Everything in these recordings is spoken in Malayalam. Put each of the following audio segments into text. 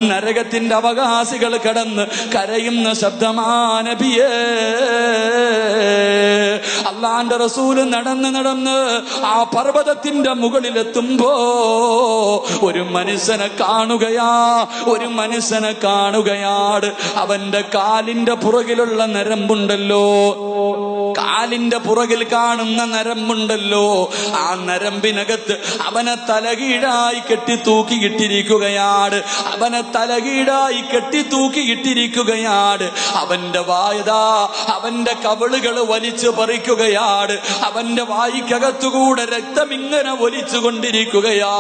നരകത്തിന്റെ അവകാശികൾ കടന്ന് കരയുന്ന ശബ്ദമാണ് നബിയേ. അള്ളാന്റെ റസൂല് നടന്ന് ആ പർവ്വതത്തിന്റെ മുകളിലെത്തുമ്പോ ഒരു മനുഷ്യനെ കാണുകയാണ്. അവന്റെ കാലിന്റെ പുറകിലുള്ള നരമ്പുണ്ടല്ലോ, കാലിന്റെ പുറകിൽ കാണുന്ന നരമ്പുണ്ടല്ലോ, ആ നരമ്പിനകത്ത് അവനെ തലകീഴായി കെട്ടി തൂക്കിയിട്ടിരിക്കുകയാണ്. അവന്റെ വായതാ അവന്റെ കവിളുകൾ വലിച്ചു പറിക്കുകയാണ്. അവന്റെ വായിക്കകത്തുകൂടെ രക്തം ഇങ്ങനെ ഒലിച്ചുകൊണ്ടിരിക്കുകയാ.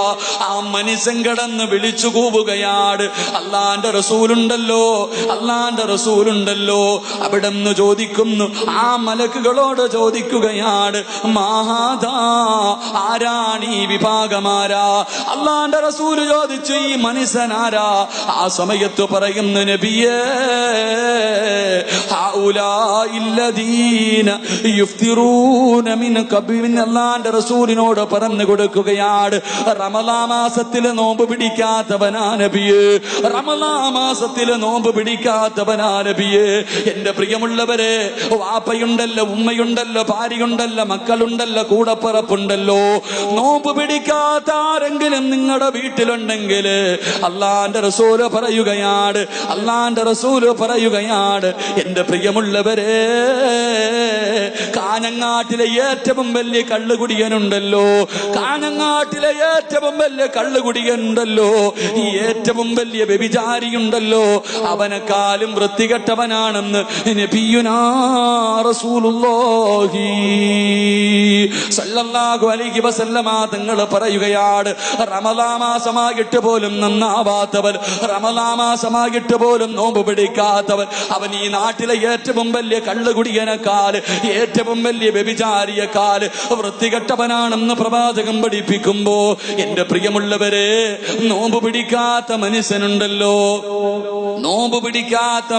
ആ മനുഷ്യൻ കിടന്ന് വിളിച്ചു കൂവുകയാണ്. അള്ളാന്റെ റസൂലുണ്ടല്ലോ. അവിടെന്ന് ചോദിക്കുന്നു, ആ മലക്കുകളോട് ചോദിക്കുകയാണ്, മാഹാദാ, ആരാണ് ഈ വിഭാഗമാരാ? അള്ളാന്റെ റസൂല് ചോദിച്ചു, ഈ മനുഷ്യനാരാ? ആ സമയത്ത് പറയുന്നു, നബിയേ, അള്ളാന്റെ റസൂലിനോട് പറഞ്ഞു കൊടുക്കുകയാണ്, റമളാൻ മാസത്തില് നോമ്പ് പിടിക്കാത്തവനാ നബിയേ, റമളാൻ മാസത്തില് നോമ്പ് പിടിക്കാത്തവനാ നബിയേ. എന്റെ പ്രിയമുള്ളവരെ, വാപ്പയുണ്ടല്ലോ, ഉമ്മയുണ്ടല്ലോ, ഭാര്യയുണ്ടല്ലോ, മക്കളുണ്ടല്ലോ, കൂടപ്പിറപ്പുണ്ടല്ലോ, നോമ്പ് പിടിക്കാത്ത ആരെങ്കിലും നിങ്ങളുടെ വീട്ടിലുണ്ടെങ്കിൽ അള്ളാന്റെ റസൂല് പറയുകയാണ്, എന്റെ പ്രിയമുള്ളവരെ, കാഞ്ഞങ്ങാട്ടിലെ ഏറ്റവും വലിയ കള്ളുകുടിയനുണ്ടല്ലോ, ഈ ഏറ്റവും വലിയ വ്യഭിചാരിയുണ്ടല്ലോ, അവനെക്കാളും വൃത്തികെട്ടവനാണെന്ന് നബിയുനാ റസൂലുള്ളാഹി സല്ലല്ലാഹു അലൈഹി വസല്ലമ തങ്ങൾ പറയുകയാണ്, റമളാൻ മാസമായിട്ട് പോലും നന്നാവാത്തവൻ, റമളാൻ മാസമായിട്ട് പോലും നോമ്പ് പിടിക്കാത്തവൻ, അവൻ ഈ നാട്ടിലെ ഏറ്റവും വലിയ കള്ളുകുടിയനേക്കാൾ, ഏറ്റവും വലിയ വ്യഭിചാരിയേക്കാൾ വൃത്തികെട്ടവനാണെന്ന് പ്രവാചകൻ പഠിപ്പിക്കുമ്പോ, എന്റെ പ്രിയമുള്ളവരെ, നോമ്പ് പിടിക്കാത്ത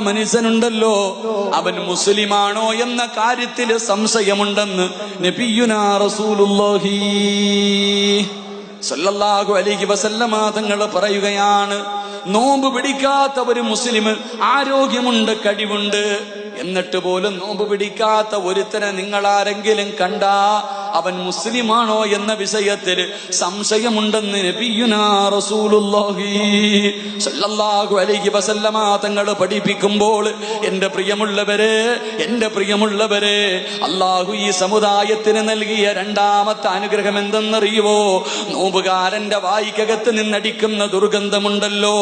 മനുഷ്യനുണ്ടല്ലോ, അവൻ മുസ്ലിമാണോ എന്ന കാര്യത്തിൽ സംശയമുണ്ടെന്ന് നബിയുനാ റസൂലുള്ളാഹി സല്ലല്ലാഹു അലൈഹി വസല്ലമ തങ്ങൾ പറയുകയാണ്. നോമ്പ് പിടിക്കാത്ത ഒരു മുസ്ലിം, ആരോഗ്യമുണ്ട്, കഴിവുണ്ട്, എന്നിട്ട് പോലും നോമ്പ് പിടിക്കാത്ത ഒരുത്തനെ നിങ്ങൾ ആരെങ്കിലും കണ്ടാ അവൻ മുസ്ലിമാണോ എന്ന വിഷയത്തിൽ സംശയമുണ്ടെന്ന് നബിയുനാ റസൂലുള്ളാഹി സല്ലല്ലാഹു അലൈഹി വസല്ലമ തങ്ങൾ പഠിപ്പിക്കുമ്പോൾ, എന്റെ പ്രിയമുള്ളവരെ, അല്ലാഹു ഈ സമുദായത്തിന് നൽകിയ രണ്ടാമത്തെ അനുഗ്രഹം എന്തെന്നറിയുവോ? നോമ്പുകാരന്റെ വായിക്കകത്ത് നിന്നടിക്കുന്ന ദുർഗന്ധമുണ്ടല്ലോ,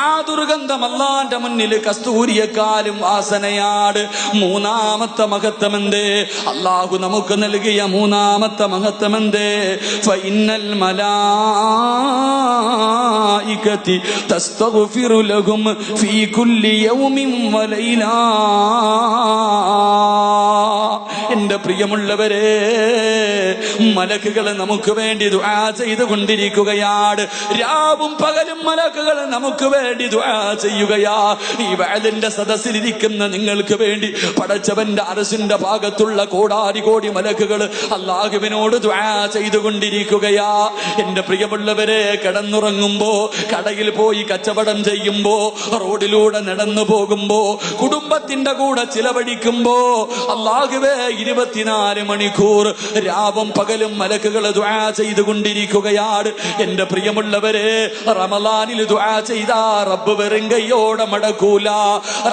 ആ ദുർഗന്ധം അല്ലാന്റെ മുന്നിൽ കസ്തൂരിയെക്കാളും വാസനയാണ്. മൂന്നാമത്തെ മഹത്വമെന്തേ? അല്ലാഹു നമുക്ക് നൽകിയ മൂന്നാമത്തെ മഹത്വമെന്തേ? ഫഇന്നൽ മലായികതി തസ്തഗ്ഫിറു ലഹും ഫീ കുല്ലി യൗമിൻ വലൈല. എന്റെ പ്രിയമുള്ളവരെ, മലക്കുകൾ നമുക്ക് വേണ്ടി ദുആ ചെയ്തുകൊണ്ടിരിക്കുകയാണ്. രാവും പകലും മലക്കുകൾ നമുക്ക് വേണ്ടി ദുആ ചെയ്യുകയാ. ഈ വഅലിന്റെ സദസ്സിലിരിക്കുന്ന നിങ്ങൾക്ക് വേണ്ടി പടച്ചവന്റെ അർശിന്റെ ഭാഗത്തുള്ള കോടാനുകോടി മലക്കുകൾ അല്ലാഹുവിനോട് ദുആ ചെയ്തുകൊണ്ടിരിക്കുകയാ. എന്റെ പ്രിയമുള്ളവരെ, കിടന്നുറങ്ങുമ്പോ, കടയിൽ പോയി കച്ചവടം ചെയ്യുമ്പോ, റോഡിലൂടെ നടന്നു പോകുമ്പോ, കുടുംബത്തിന്റെ കൂടെ ചിലവഴിക്കുമ്പോ, അല്ലാഹുവേ, 24 മണിക്കൂർ രാവും പകലും മലക്കുകൾ ദുആ ചെയ്തുകൊണ്ടിരിക്കുകയാണ്. എന്റെ പ്രിയമുള്ളവരെ, റമളാനിൽ ദുആ ചെയ്താ റബ്ബ് വെറും കൈയോടെ മടക്കൂല.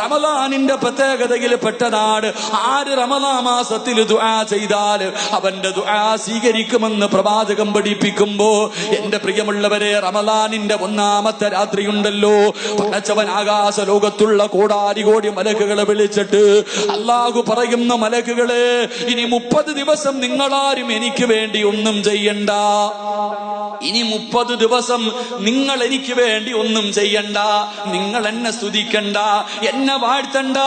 റമളാനിന്റെ പ്രത്യേകതയിൽ പെട്ടതാണ്, ആര് റമളാൻ മാസത്തിൽ ദുആ ചെയ്താൽ അവന്റെ ദുആ സ്വീകരിക്കുമെന്ന് പ്രവാചകൻ പഠിപ്പിക്കുമ്പോ, എന്റെ പ്രിയമുള്ളവരെ, റമളാനിന്റെ ഒന്നാമത്തെ രാത്രിയുണ്ടല്ലോ, പടച്ചവൻ ആകാശ ലോകത്തുള്ള കോടാനുകോടി മലക്കുകളെ വിളിച്ചിട്ട് അല്ലാഹു പറയുന്ന, മലക്കുകളെ, ഇനി 30 ദിവസം നിങ്ങളാരും എനിക്ക് വേണ്ടി ഒന്നും ചെയ്യണ്ട. ഇനി 30 ദിവസം നിങ്ങൾ എനിക്ക് വേണ്ടി ഒന്നും ചെയ്യണ്ട. നിങ്ങൾ എന്നെ സ്തുതിക്കണ്ട, എന്നെ വാഴ്ത്തണ്ട,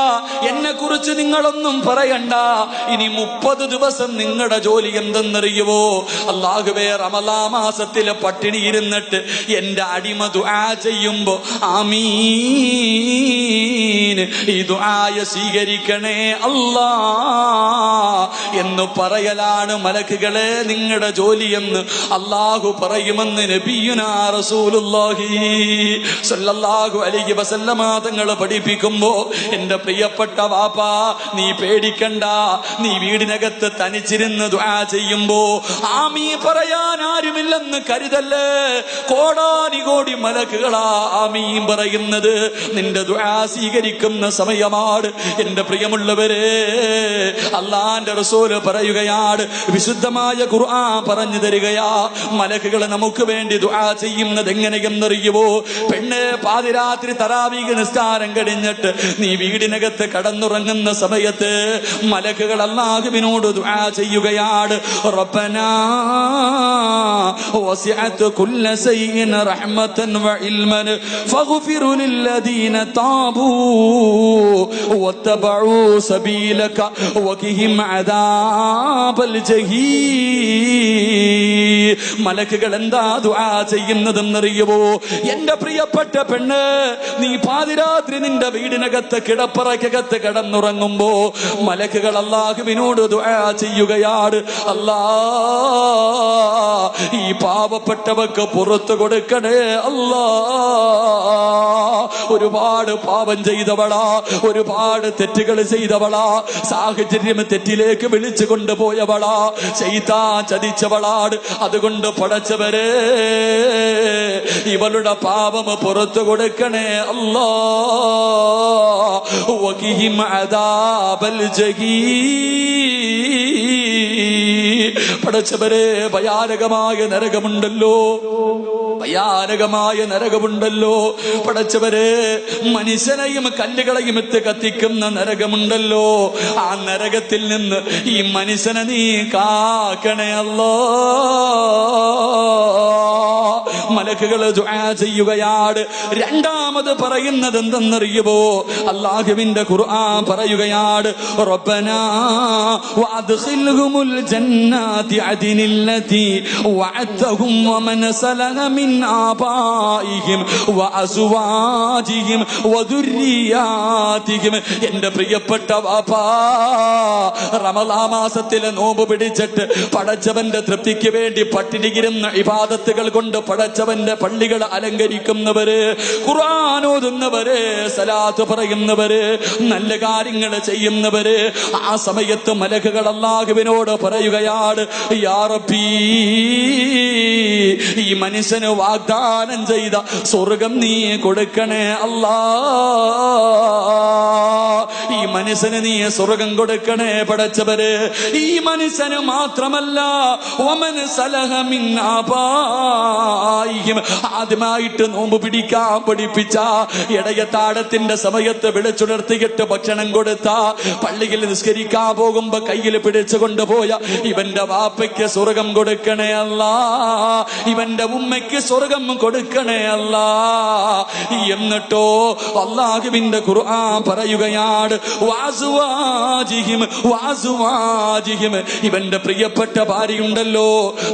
എന്നെ കുറിച്ച് നിങ്ങളൊന്നും പറയണ്ട. ഇനി 30 ദിവസം നിങ്ങളുടെ ജോലി എന്തെന്നറിയുവോ? അല്ലാഹുവേ, റമളാൻ മാസത്തിലെ പട്ടിണി ഇരുന്നിട്ട് എന്റെ അടിമ ദുആ ചെയ്യുമ്പോ ആമീൻ, ഈ ദുആയ സ്വീകരിക്കണേ അല്ലാ എന്ന് പറയലാണ് മലക്കുകളെ നിങ്ങളുടെ ജോലിയെന്ന് അല്ലാഹു പറയും. പറയുമെന്ന് നബിയുനാ റസൂലുള്ളാഹി സ്വല്ലല്ലാഹു അലൈഹി വസല്ലമ തങ്ങൾ പഠിപ്പിക്കുമ്പോ എന്റെ പ്രിയപ്പെട്ട വാപ്പാ, നീ പേടിക്കണ്ട. നീ വീടിനകത്ത് തനിച്ചിരുന്ന് ദുആ ചെയ്യുമ്പോ ആമീൻ പറയാൻ ആരുമില്ലെന്ന് കരുതല്ലേ. കോടാനുകോടി മലക്കുകളാ ആമീൻ പറയുന്നത്. നിന്റെ ദുആ സ്വീകരിക്കുന്ന സമയമാണ്. എന്റെ പ്രിയമുള്ളവരെ, അല്ലാഹുവിന്റെ റസൂല് പറയുകയാണ്, വിശുദ്ധമായ ഖുർആൻ പറഞ്ഞു തരികയാ, മലക്കുകൾ നമുക്ക് വേണ്ടി ദുആ ചെയ്യുന്നത് എങ്ങനെയെന്നറിയുമോ? പെണ്ണ്, പാതിരാത്രി തറാവീഹ് നിസ്കാരം കഴിഞ്ഞിട്ട് നീ വീടിനകത്ത് കടന്നുറങ്ങുന്ന സമയത്ത് മലക്കുകൾ അല്ലാഹുവിനോട് ദുആ ചെയ്യുകയാണ്. റബ്ബനാ വസിഅത് കുല്ല ശൈഇൻ റഹ്മതൻ വഇൽമൻ ഫഗ്ഫിർ ലില്ലദീന താബൂ വത്തബഉ സബീലക വഖിഹിം അദാബൽ ജഹീം. മലക്കുകൾ എന്താ ദുആ ചെയ്യുന്നതെന്നറിയുമോ? എന്റെ പ്രിയപ്പെട്ട പെണ്ണ്, നീ പാതിരാത്രി നിന്റെ വീടിനകത്ത് കിടപ്പറയ്ക്കകത്ത് കിടന്നുറങ്ങുമ്പോ മലക്കുകൾ അല്ലാഹുവിനോട് ദുആ ചെയ്യുകയാണ്. അല്ലാ, ഈ പാവപ്പെട്ടവർക്ക് പുറത്തു കൊടുക്കണേ അല്ലാ. ഒരുപാട് പാപം ചെയ്തവളാ, ഒരുപാട് തെറ്റുകൾ ചെയ്തവളാ, സാഹചര്യം തെറ്റിലേക്ക് വിളിച്ചു കൊണ്ടുപോയവളാ, ശൈത്താൻ ചതിച്ചവളാണ്. അതുകൊണ്ട് പടച്ചവരെ, ഇവളുടെ പാപം പുറത്തു കൊടുക്കണേ അല്ലാ. വഖിഹിം അദാബൽ ജഹീം. പടച്ചവരെ, ഭയാനകമായ നരകമുണ്ടല്ലോ, ഭയാനകമായ നരകമുണ്ടല്ലോ. പടച്ചവരെ, മനുഷ്യനെയും കല്ലുകളെയും എത്തി കത്തിക്കുന്ന നരകമുണ്ടല്ലോ. ആ നരകത്തിൽ നിന്ന് ഈ മനുഷ്യനെ നീ കാക്കണേ അല്ലാ. മലക്കുകൾ ദുആ ചെയ്യുകയാണ്. രണ്ടാമത് പറയുന്നത് എന്തെന്നറിയുമോ? അല്ലാഹുവിന്റെ ഖുർആൻ പറയുകയാണ്, റബ്ബനാ വഅദ്ഖിൽഹുമുൽ ജന്നാതി അദ്നില്ലതി വഅദ്തഹും വമൻ സലഹ മിൻ ആബായിഹിം വഅസ്വാജിഹിം വദുർരിയാതിഹിം. എന്റെ പ്രിയപ്പെട്ട വാപ്പാ, റമളാൻ മാസത്തിലെ നോമ്പ് പിടിച്ചിട്ട് പടച്ചവന്റെ തൃപ്തിക്ക് വേണ്ടി പട്ടിണിയിരുന്ന ഇബാദത്തുകൾ കൊണ്ട് പടച്ചവന്റെ പള്ളികൾ അലങ്കരിക്കുന്നവര്, ഖുർആൻ ഓതുന്നവര്, സലാത്ത് പറയുന്നവര്, നല്ല കാര്യങ്ങൾ ചെയ്യുന്നവര്, ആ സമയത്ത് മലക്കുകൾ അല്ലാഹുവിനോട് പറയുകയാണ്, യാ റബ്ബി, ഈ മനുഷ്യന് വാഗ്ദാനം ചെയ്ത സ്വർഗം നീ കൊടുക്കണേ അല്ലാ. ഈ മനുഷ്യന് നീ സ്വർഗം കൊടുക്കണേ പടച്ചവര്. ഈ മനുഷ്യന് മാത്രമല്ല, വമൻ സലഹ മിൻ ആബായിഹിം, ആദ്യമായിട്ട് നോമ്പ് പിടിക്കാൻ പഠിപ്പിച്ച, ഇടയത്താഴത്തിന്റെ സമയത്ത് വിളിച്ചുണർത്തിയിട്ട് ഭക്ഷണം കൊടുത്ത, പള്ളിയിൽ നിസ്കരിക്കാൻ പോകുമ്പോ കയ്യിൽ പിടിച്ചു കൊണ്ടുപോയ ഇവന്റെ വാപ്പയ്ക്ക് സ്വർഗം കൊടുക്കണേ അല്ലാ. ഇവന്റെ ഉമ്മയ്ക്ക് സ്വർഗം കൊടുക്കണേ അല്ലാ. എന്നിട്ടോ അല്ലാഹുവിന്റെ ഖുർആൻ പറയുകയാണ്, വഅസ്വാജിഹിം വഅസ്വാജിഹിം. ഇവന്റെ പ്രിയപ്പെട്ട ഭാര്യയുണ്ടല്ലോ,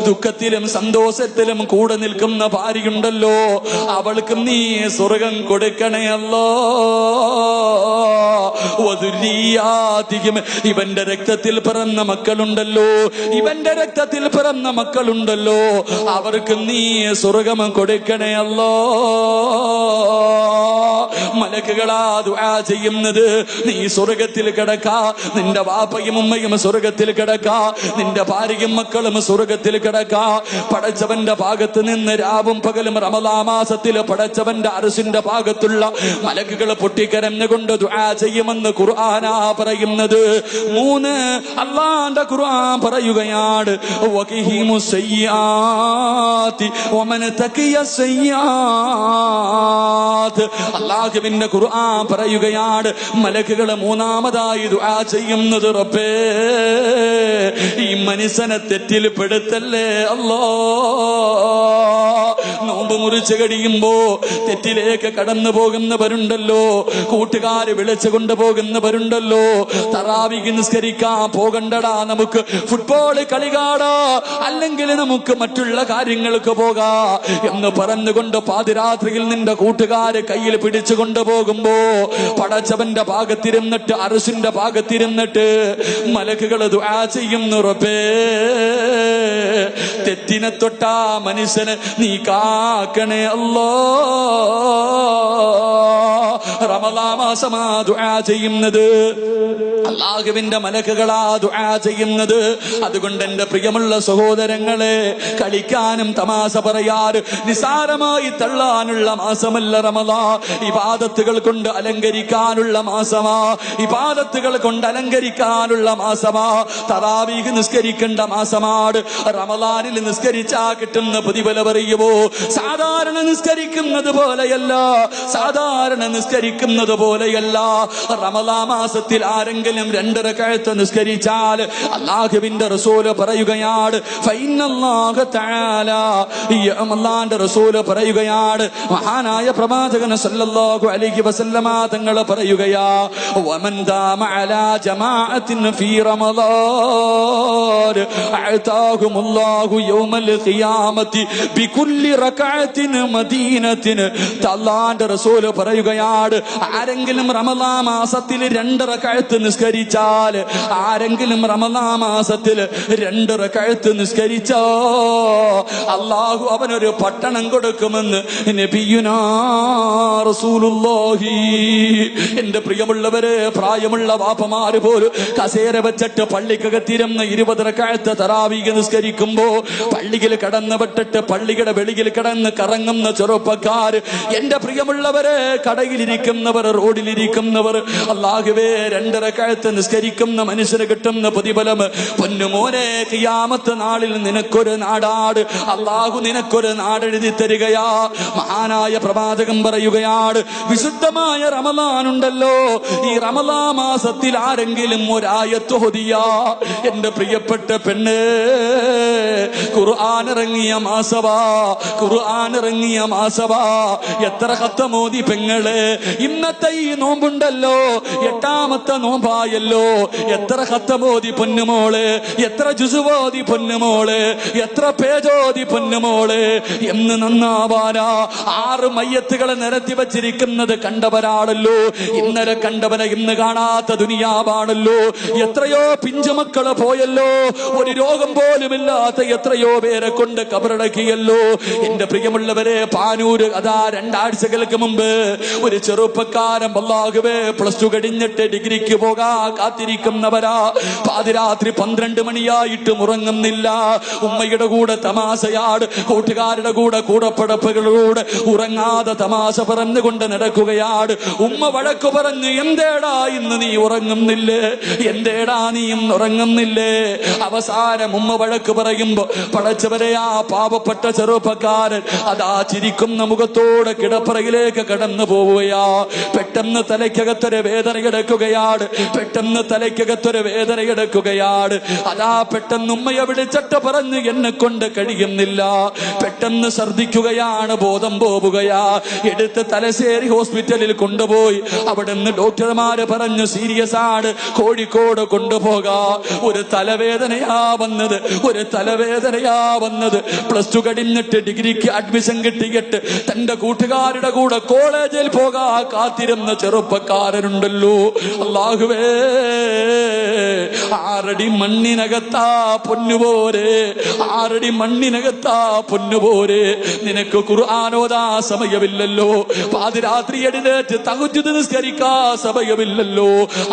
ദുഃഖത്തിലും സന്തോഷത്തിലും കൂടെ നിൽക്കുന്ന ഭാര്യയുണ്ടല്ലോ, അവൾക്ക് നീ സ്വർഗം കൊടുക്കണേ അല്ലാ. വദുർരിയാതിഹിം. ഇവന്റെ രക്തത്തിൽ പിറന്ന മക്കളുണ്ടല്ലോ, ഇവന്റെ രക്തത്തിൽ പിറന്ന മക്കളുണ്ടല്ലോ, അവർക്ക് നീ സ്വർഗം കൊടുക്കണേ അല്ലാ. മലക്കുകളാ ദുആ ചെയ്യുന്നത്. നീ സ്വർഗത്തിൽ കിടക്കാ, നിന്റെ വാപ്പയും ഉമ്മയും സ്വർഗത്തിൽ കിടക്കാ, നിന്റെ ഭാര്യയും മക്കളും സ്വർഗത്തിൽ കിടക്കാ. പടച്ചവന്റെ ഭാഗത്ത് നിന്ന് രാവും പകലും റമളാൻ മാസത്തിൽ പടച്ചവന്റെ അർശിന്റെ ഭാഗത്തുള്ള മലക്കുകൾ പൊട്ടിക്കരഞ്ഞുകൊണ്ട് ദുആ ചെയ്യുമെന്ന് ഖുർആനാ പറയുന്നത്. 3, അല്ലാഹുവിന്റെ ഖുർആൻ പറയുകയാണ്, വഖിഹിമുസ് സയ്യാത്തി വമൻ തഖിയസ് സയ്യാത്ത്. അല്ലാഹുവിന്റെ ഖുർആൻ പറയുകയാണ്, മലക്കുകൾ മൂന്നാമതായി ദുആ ചെയ്യുന്നത്, റബ്ബേ, ഈ മനുഷ്യനെ തെറ്റിൽ പെടുത്തല്ലേ അല്ലാ. നോമ്പ് നോമ്പ് മുറിച്ച് കഴിയുമ്പോ തെറ്റിലേക്ക് കടന്നു പോകുന്നവരുണ്ടല്ലോ, കൂട്ടുകാര് വിളിച്ചു കൊണ്ടുപോകുന്നവരുണ്ടല്ലോ. തറാവീഹ് നിസ്കരിക്കാൻ പോകണ്ടടാ, നമുക്ക് ഫുട്ബോൾ കളി കാണാ, അല്ലെങ്കിൽ നമുക്ക് മറ്റുള്ള കാര്യങ്ങൾക്ക് പോകാ എന്ന് പറഞ്ഞുകൊണ്ട് പാതിരാത്രിയിൽ നിന്റെ കൂട്ടുകാര് കയ്യിൽ പിടിച്ചു കൊണ്ടുപോകുമ്പോ പടച്ചവന്റെ ഭാഗത്തിരുന്നിട്ട്, അർശിന്റെ ഭാഗത്തിരുന്നിട്ട് മലക്കുകൾ ദുആ ചെയ്യുന്നു, റബ്ബേ തെറ്റിനെ തൊട്ടാ മനുഷ്യന് നീ കാക്കണേ അല്ലാ. റമളാൻ മാസമാ ദുആ ചെയ്യുന്നത്, അല്ലാഹുവിന്റെ മലക്കുകളാ ദുആ ചെയ്യുന്നത്. അതുകൊണ്ട് എന്റെ പ്രിയമുള്ള സഹോദരങ്ങളെ, കളിക്കാനും തമാശ പറയാറ് നിസാരമായി തള്ളാനുള്ള മാസമല്ല റമളാൻ. ഇബാദത്തുകൾ കൊണ്ട് അലങ്കരിക്കാനുള്ള മാസമാ, ഇബാദത്തുകൾ കൊണ്ട് അലങ്കരിക്കാനുള്ള മാസമാ. തറാവീഹ് നിസ്കരിക്കേണ്ട മാസമാണ്. റമളാനിൽ നിസ്കരിച്ചാ കിട്ടുന്ന പ്രതിഫലം അറിയുമോ? സാധാരണ നിസ്കരിക്കുന്നത് പോലെയല്ല, സാധാരണ നിസ്കരിക്കുന്നത് പോലെയല്ല. റമളാൻ മാസത്തിൽ ആരെങ്കിലും 2 റക്അത്ത് നിസ്കരിച്ചാൽ അല്ലാഹുവിന്റെ റസൂല് പറയുകയാണ്, ഫഇന്നല്ലാഹ തആല, അല്ലാഹുവിന്റെ റസൂല് പറയുകയാണ്, മഹാനായ പ്രവാചകൻ സല്ലല്ലാഹു അലൈഹി വസല്ലമ തങ്ങൾ പറയുകയാ, വമൻ ദാമ അലാ ജമാഅത്തിൻ ഫീ റമളാൻ അഅതാഹുമുല്ലാഹു യൗമൽ ഖിയാമത്തി ബികുല്ലി റക്അത്തിൻ മദീനത്തിൻ. അല്ലാഹുവിന്റെ റസൂല് പറയുകയാണ്, ആരെങ്കിലും റമളാൻ മാസത്തിൽ 2 റക്അത്ത് നിസ്കരിച്ചാൽ, ആരെങ്കിലും റമളാൻ മാസത്തിൽ 2 റക്അത്ത് നിസ്കരിച്ചോ അല്ലാഹു അവനൊരു പട്ടണം കൊടുക്കുമെന്ന് നബിയുനാ റസൂലുള്ളാഹി. എന്റെ പ്രിയമുള്ളവരെ, പ്രായമുള്ള വാപ്പമാര് പോലും കസേര വെച്ചിട്ട് പള്ളിക്കകത്തിരുന്ന് 20 റക്അത്ത് തറാവീഹ് നിസ്കരിക്കുമ്പോ പള്ളിയിൽ കടന്നു വിട്ടിട്ട് പള്ളിയുടെ വെളിയിൽ കിടന്ന് കറങ്ങുന്ന ചെറുപ്പക്കാർ, എന്റെ പ്രിയമുള്ളവരെ, കടയിലിരിക്കുന്നവർ, റോഡിലിരിക്കുന്നവർ, അല്ലാഹുവേ 2 റക്അത്ത് നിസ്കരിക്കുന്ന മനുഷ്യന് കിട്ടുന്ന പ്രതിഫലം പൊന്നുമോനെ, ഖിയാമത്ത് നാളിൽ നിനക്കൊരു നാടാട് അല്ലാഹു നിനക്കൊരു നാടെഴുതി തരികയാ. മഹാനായ പ്രവാചകൻ പറയുകയാണ്, വിശുദ്ധമായ റമളാൻ ഉണ്ടല്ലോ, ഈ റമളാൻ മാസത്തിൽ ആരെങ്കിലും ഒരായത്ത് ഓതിയാ, എന്റെ പ്രിയപ്പെട്ട പെണ്ണ്, ഖുർആൻ ഇറങ്ങിയ മാസവാ, ഖുർആൻ ഇറങ്ങിയ മാസവാ. എത്ര ഖത്തമോദി പെങ്ങള്, ഇന്നത്തെ ഈ നോമ്പുണ്ടല്ലോ 8ാമത്തെ നോമ്പായല്ലോ, എത്ര ഖത്തമോദി പൊന്നുമോള്, എത്ര ജുസുവോദി പൊന്നുമോള്, എത്ര പേജോദി പൊന്നുമോള്. എന്ന് നന്നാവാനാ 6 മയ്യത്തുകളെ നിരത്തി വച്ചിരിക്കുന്നത് കണ്ടവരാണല്ലോ, ഇന്നലെ കണ്ടവനെ ഇന്ന് കാണാത്ത ദുനിയാവാണല്ലോ. എത്രയോ പിഞ്ചുമക്കള് പോയല്ലോ, ഒരു രോഗം പോലുമില്ലാത്ത എത്രയോ പേരെ കൊണ്ട് കബറടക്കിയല്ലോ. എന്റെ പ്രിയമുള്ളവരെ, പാനൂര് അതാ 2 ആഴ്ചകൾക്ക് മുമ്പ് ഒരു ചെറുപ്പക്കാരൻ അല്ലാഹുവേ +2 കഴിഞ്ഞിട്ട് ഡിഗ്രിക്ക് പോകാ കാത്തിരിക്കുന്നവരാ. പാതിരാത്രി 12 മണിയായിട്ടും ഉറങ്ങുന്നില്ല. ഉമ്മയുടെ കൂടെ തമാശയാട്, കൂട്ടുകാരുടെ കൂടെ കൂടപ്പടപ്പുകളോട് ഉറങ്ങാതെ തമാശ പറഞ്ഞുകൊണ്ട് നടക്കുകയാണ്. ഉമ്മ വഴക്കു പറഞ്ഞു, എന്തേടാ ഇന്ന് നീ ഉറങ്ങുന്നില്ലേ, എന്തേടാ നീ ഇന്ന് ഉറങ്ങുന്നില്ലേ? അവസാനം ഉമ്മ വഴക്ക് പറയുമ്പോ പടച്ചവരെ, ആ പാവപ്പെട്ട ചെറുപ്പക്കാരൻ അതാ ചിരിക്കുന്ന മുഖത്തോടെ കിടപ്പറയിലേക്ക് കടന്നു പോവുകയാ. പെട്ടെന്ന് തലയ്ക്കകത്തൊരു വേദന കിടക്കുകയാണ്, പെട്ടെന്ന് തലയ്ക്കകത്തൊരു വേദന കിടക്കുകയാണ്. അതാ പെട്ടെന്ന് ഉമ്മയെ വിളിച്ചിട്ട് പറഞ്ഞു, എന്നെ കൊണ്ട് കഴിയുന്നില്ല. പെട്ടെന്ന് ഛർദിക്കുകയാണ്, ബോധം പോവുകയാ. എടുത്ത് തലശ്ശേരി ഹോസ്പിറ്റലിൽ കൊണ്ടുപോയി. അവിടെ നിന്ന് ഡോക്ടർമാര് പറഞ്ഞു, സീരിയസ് ആണ്, കോഴിക്കോട് കൊണ്ടുപോകാ. ഒരു തലവേദനയാ വന്നത്, ഒരു തലവേദനയാ വന്നത്. +2 കഴിഞ്ഞിട്ട് ഡിഗ്രിക്ക് അഡ്മിഷൻ കിട്ടിയിട്ട് തന്റെ കൂട്ടുകാരുടെ കൂടെ കോളേജിൽ പോകാ കാത്തിരുന്ന ചെറുപ്പക്കാരനുണ്ടല്ലോ. അല്ലാഹുവേ, 6 അടി മണ്ണിനകത്താ പൊന്നുപോരെ, 6 അടി മണ്ണിനകത്താ പൊന്നുപോരെ. നിനക്ക് ഖുർആൻ ഓതാ സമയമില്ലല്ലോ, പാതിരാത്രി എഴുന്നേറ്റ് തഹജ്ജുദ് നിസ്കരിക്കാ സമയമില്ലല്ലോ,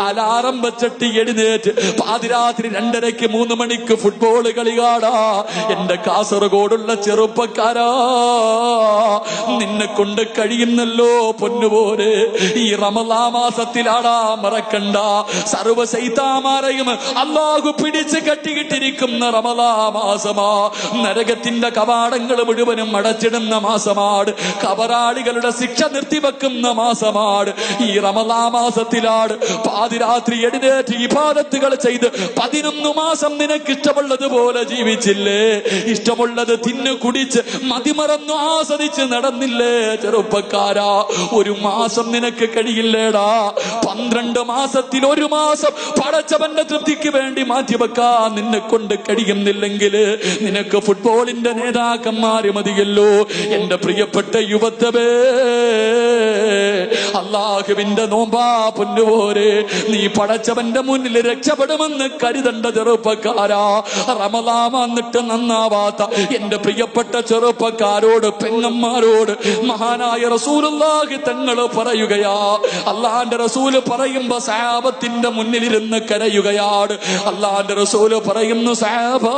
അലാറം വെച്ചിട്ട് എഴുന്നേറ്റ് പാതിരാത്രി 2:30 3 മണിക്ക് ഫുട്ബോൾ കളി കാണാ. എന്റെ കാസർഗോഡുള്ള ചെറുപ്പക്കാരാ, നിന്നെ കൊണ്ട് കഴിയുന്നല്ലോ പൊന്നുപോരെ. ഈ റമളാൻ മാസത്തിലാടാ, മറക്കണ്ട. സർവ സൈതാമാരെയും അല്ലാഹു പിടിച്ച് കെട്ടിയിട്ടിരിക്കുന്ന റമളാ മാസമാ. നരകത്തിന്റെ കവാടങ്ങൾ മുഴുവനും അടച്ചിടുന്ന മാസമാണ്. കബറാളികളുടെ ശിക്ഷ നിർത്തിവെക്കുന്ന മാസമാണ്. ഈ റമളാ മാസത്തിലാണ് പാതിരാത്രി എഴുന്നേറ്റ് ഇബാദത്തുകൾ ചെയ്ത് 11 മാസം നിനക്ക് ഇഷ്ടമുള്ളതുപോലെ ജീവിച്ചില്ലേ? ഇഷ്ടമുള്ളത് തിന്നു കുടിച്ച് മതിമറന്നു ആസ്വദിച്ച് നടന്നില്ലേ? ചെറുപ്പക്കാരാ, ഒരു മാസം നിനക്ക് കഴിയില്ലേടാ? 12 മാസത്തിൽ ഒരു മാസം പടച്ചവന്റെ തൃപ്തിക്ക് വേണ്ടി മാറ്റിവെക്കാൻ നിന്നെ കൊണ്ട് കഴിയുന്നില്ലെങ്കിൽ നിനക്ക് ഫുട്ബോളിന്റെ നേതാക്കന്മാര് മതിയല്ലോ. എന്റെ പ്രിയപ്പെട്ട യുവത്വമേ, അല്ലാഹുവിന്റെ നോമ്പാ പൊന്നുപോരെ. നീ പടച്ചവന്റെ മുന്നിൽ രക്ഷപ്പെടുമെന്ന് കരുതണ്ട ചെറുപ്പക്കാരാ. റമളാൻ വന്നിട്ട് നന്നാവാത്ത എന്റെ പ്രിയപ്പെട്ട ചെറുപ്പക്കാരോട്, പെങ്ങന്മാരോട് മഹാനായ റസൂലുള്ളാഹി തങ്ങൾ പറയുകയാ. അള്ളാന്റെ റസൂല് പറയുമ്പോ സഹാബത്തിന്റെ മുന്നിലിരുന്ന് കരയുകയാണ്. അള്ളാന്റെ റസൂല് പറയുന്നു, സഹാബാ,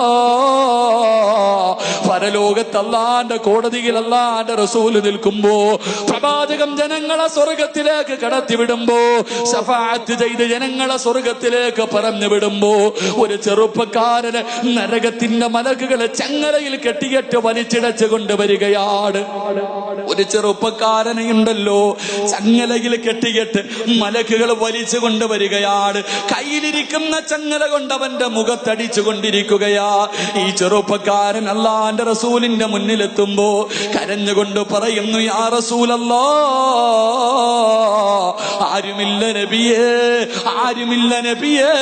പരലോകത്ത് അള്ളാന്റെ കോടതിയിൽ അള്ളാന്റെ റസൂല് നിൽക്കുമ്പോ പ്രവാചകം ജനങ്ങളെ സ്വർഗത്തിലേക്ക് കടത്തിവിടുമ്പോ, ശഫാഅത്ത് ചെയ്ത് ജനങ്ങളെ സ്വർഗത്തിലേക്ക് പറഞ്ഞു വിടുമ്പോ, ഒരു ചെറുപ്പക്കാരന് നരകത്തിന്റെ മലക്കുകളെ ചങ്ങലയിൽ കെട്ടിയിട്ട് വലിച്ചിടച്ചു കൊണ്ടുവരികയാണ്. ഒരു ചെറുപ്പക്കാരനെ ഉണ്ടല്ലോ ചങ്ങലയിൽ കെട്ടിയിട്ട് മലക്കുകൾ വലിച്ചു കൊണ്ടുവരികയാണ്. കയ്യിലിരിക്കുന്ന ചങ്ങല കൊണ്ട് അവന്റെ മുഖത്തടിച്ചു കൊണ്ടിരിക്കുകയാ. ഈ ചെറുപ്പക്കാരൻ അല്ലാഹുവിന്റെ റസൂലിന്റെ മുന്നിലെത്തുമ്പോ കരഞ്ഞുകൊണ്ട് പറയുന്നു, യാ റസൂലല്ലാ, ആരുമില്ല നബിയേ, ആരുമില്ല നബിയേ,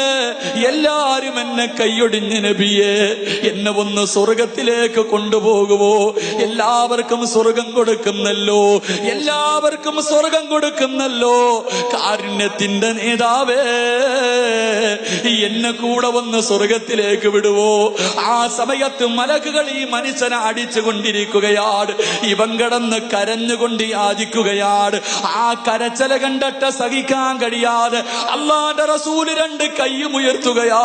എല്ലാരും എന്നെ കൈയൊടിഞ്ഞ് നബിയേ, എന്നെ ഒന്ന് സ്വർഗത്തിലേക്ക് കൊണ്ടുപോകുവോ? എല്ലാവർക്കും സ്വർഗം കൊടുക്കുന്നല്ലോ, എല്ലാവർക്കും സ്വർഗം കൊടുക്കുന്നല്ലോ. കാരുണ്യത്തിന്റെ നേതാവേ, എന്നെ കൂടെ ഒന്ന് സ്വർഗത്തിലേക്ക് വിടുവോ? ആ സമയത്ത് മലക്കുകൾ ഈ മനുഷ്യനെ അടിച്ചു കൊണ്ടിരിക്കുകയാണ്. ഇവൻ കിടന്ന് കരഞ്ഞുകൊണ്ട് യാചിക്കുകയാണ്. ആ കരച്ചല കണ്ടിട്ട് സഹിക്കാൻ കഴിയാതെ അല്ലാഹുവിന്റെ റസൂല് 2 കൈയും ഉയർത്തുകയാ.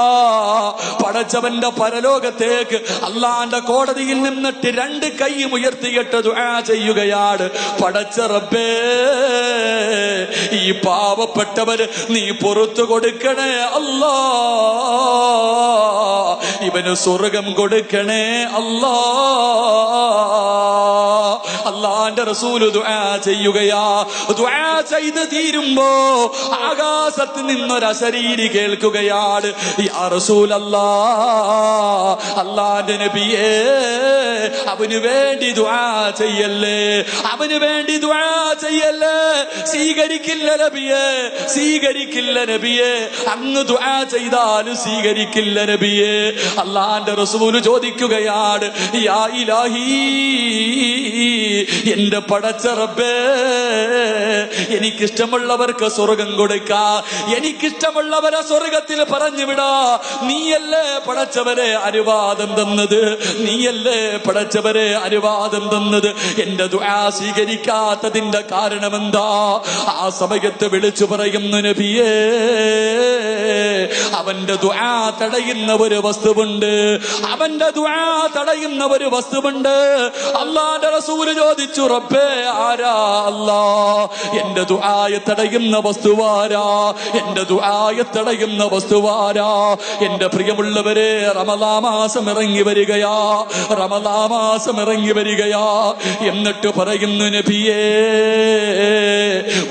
പടച്ചവന്റെ പരലോകത്തേക്ക് അല്ലാഹുവിന്റെ കോടതിയിൽ നിന്നിട്ട് 2 കൈയും ഉയർത്തിയിട്ട് ദുആ ചെയ്യുകയാണ്. പടച്ച റബ്ബേ, ഈ പാവപ്പെട്ടവര് നീ പുറത്തു കൊടുക്കണേ അല്ലാ, ഇവന് സ്വർഗം കൊടുക്കണേ അല്ലാ. അല്ലാഹുവിന്റെ റസൂല് ദുആ ചെയ്യുകയാ. ദുആ ചെയ്ത് തീരുമ്പോ ആകാശത്ത് നിന്നൊരു അശരീരി കേൾക്കുകയാണ്, യാ റസൂലല്ലാ, അല്ലാഹുവിന്റെ നബിയേ, അവന് വേണ്ടി ദുആ ചെയ്യല്ലേ, അവന് വേണ്ടി ദുആ ചെയ്യല്ലേ. സ്വീകരിക്കില്ല നബിയേ, സ്വീകരിക്കില്ല നബിയേ, അങ്ങ് ദുആ ചെയ്താലും സ്വീകരിക്കില്ല നബിയേ. അല്ലാഹുവിന്റെ റസൂല് ചോദിക്കുകയാണ്, യാ ഇലാഹി, എന്റെ പടച്ച റബ്ബേ, എനിക്കിഷ്ടമുള്ളവർക്ക് സ്വർഗം കൊടുക്കാ, എനിക്കിഷ്ടമുള്ളവരെ സ്വർഗത്തിൽ പറഞ്ഞു വിടാ. നീയല്ലേ പടച്ചവരെ അനുവാദം തന്നത്, നീയല്ലേ പടച്ചവരെ അനുവാദം തന്നത്. എന്റെ ദുആ സ്വീകരിക്കാത്തതിന്റെ കാരണമെന്താ? ആ സമയത്ത് വിളിച്ചു പറയുന്നു, നബിയേ, അവന്റെ ദുആ തടയുന്ന ഒരു വസ്തുവുണ്ട്, അവന്റെ ദുആ തടയുന്ന ഒരു വസ്തുവുണ്ട്. അല്ലാഹുവിന്റെ റസൂല് ചോദിച്ചു, റബ്ബേ, ആരാ അല്ലാ? എന്റെ ദുആയെ തടയുന്ന വസ്തുവാരാ? എന്റെ ദുആയെ തടയുന്ന വസ്തുവാരാ? എന്റെ പ്രിയമുള്ളവരെ, റമളാൻ മാസം ഇറങ്ങി വരികയാ, റമളാൻ മാസം ഇറങ്ങി വരികയാ. എന്നിട്ട് പറയുന്നു, നബിയേ,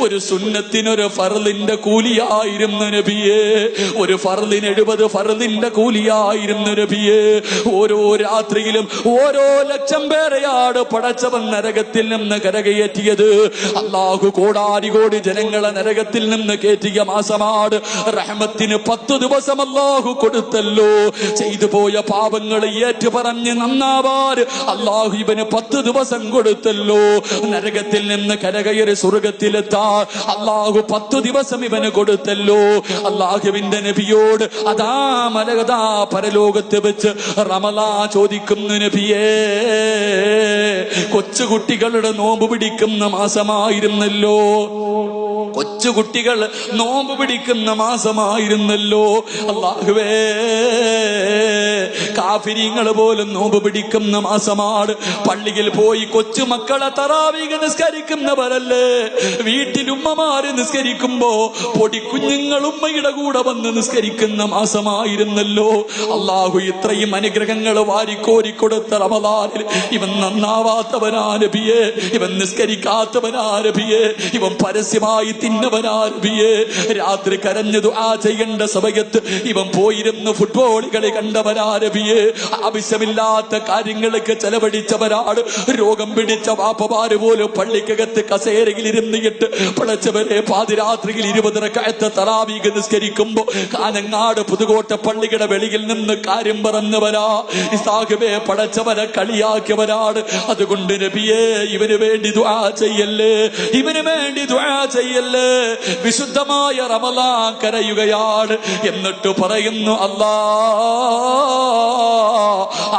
ഒരു സുന്നത്തിനൊരു ഫർളിന്റെ കൂലിയായിരുന്നു നബിയേ, ഒരു ഫർളിന് 70 ഫർളിന്റെ കൂലിയായിരുന്നു നബിയേ. ഓരോ രാത്രിയിലും ഓരോ ലക്ഷം പേരെയാണ് പടച്ചവൻ നരകത്തിൽ നിന്ന് കരകയറ്റിയത്. അല്ലാഹു കോടാനുകോടി ജനങ്ങളെ നരകത്തിൽ നിന്ന് കയറ്റിയ മാസമാണ്. റഹ്മത്തിന് 10 ദിവസം അല്ലാഹു കൊടുത്തല്ലോ. ചെയ്തു പോയ പാപങ്ങൾ ഏറ്റു പറഞ്ഞ് നന്നാവാൻ അല്ലാഹു ഇവന് 10 ദിവസം കൊടുത്തല്ലോ. നരകത്തിൽ നിന്ന് കരകയറി സ്വർഗത്തിലെത്താൻ അല്ലാഹു 10 ദിവസം ഇവന് കൊടുത്തല്ലോ. അല്ലാഹുവിന്റെ നബിയോട് അതാ മലകതാ പരലോകത്ത് വെച്ച് റമളാൻ ചോദിക്കുന്നു, നബിയേ, കൊച്ചുകുട്ടികളുടെ നോമ്പ് പിടിക്കുന്ന മാസമായിരുന്നല്ലോ, കൊച്ചു കൊച്ചു കുട്ടികൾ നോമ്പ് പിടിക്കുന്ന മാസമായിരുന്നല്ലോ. അല്ലാഹുവേ, കാഫിരീങ്ങൾ പോലും നോമ്പ് പിടിക്കുന്ന മാസമാണ്. പള്ളിയിൽ പോയി കൊച്ചുമക്കളെ തറാവീഹ് നിസ്കരിക്കുന്നവരല്ലേ. വീട്ടിൽ ഉമ്മമാര് നിസ്കരിക്കുമ്പോ പൊടിക്കുഞ്ഞുങ്ങൾ ഉമ്മയുടെ കൂടെ വന്ന് നിസ്കരിക്കുന്ന മാസമായിരുന്നല്ലോ. അള്ളാഹു ഇത്രയും അനുഗ്രഹങ്ങൾ വാരിക്കോരിക്കൊടുത്ത റമദാനിൽ ഇവൻ നന്നാവാത്തവനാ നബിയേ, ഇവൻ നിസ്കരിക്കാത്തവനാ നബിയേ, ഇവൻ പരസ്യമായി തിന്നവനാ നബിയേ, രാത്രി കരഞ്ഞു ദുആ ചെയ്യേണ്ട സമയത്ത് ഇവൻ പോയിരുന്ന് ഫുട്ബോൾ കളി കണ്ടവനാ നബിയേ, ആവശ്യമില്ലാത്ത കാര്യങ്ങൾക്ക് ചെലവഴിച്ചവരാണ്. രോഗം പിടിച്ച വാപ്പമാര് പോലും പള്ളിക്കകത്ത് കസേരയിൽ ഇരുന്നിട്ട് പടച്ചവരെ പാതിരാത്രിയിൽ 20 റക്അത്ത് തറാവീഹ് നിസ്കരിക്കുമ്പോ കാനങ്ങാട് പുതുകോട്ട പള്ളിയുടെ വെളിയിൽ നിന്ന് കാര്യം പറഞ്ഞവരാ. ഇസാഖിബെ പടച്ചവരെ കളിയാക്കിയവരാണ്. അതുകൊണ്ട് നബിയേ, ഇവന് വേണ്ടി ദുആ ചെയ്യല്ലേ, ഇവന് വേണ്ടി ദുആ ചെയ്യല്ലേ. വിശുദ്ധമായ റമളാൻ കരയുകയാണ്. എന്നിട്ട് പറയുന്നു, അല്ലാ,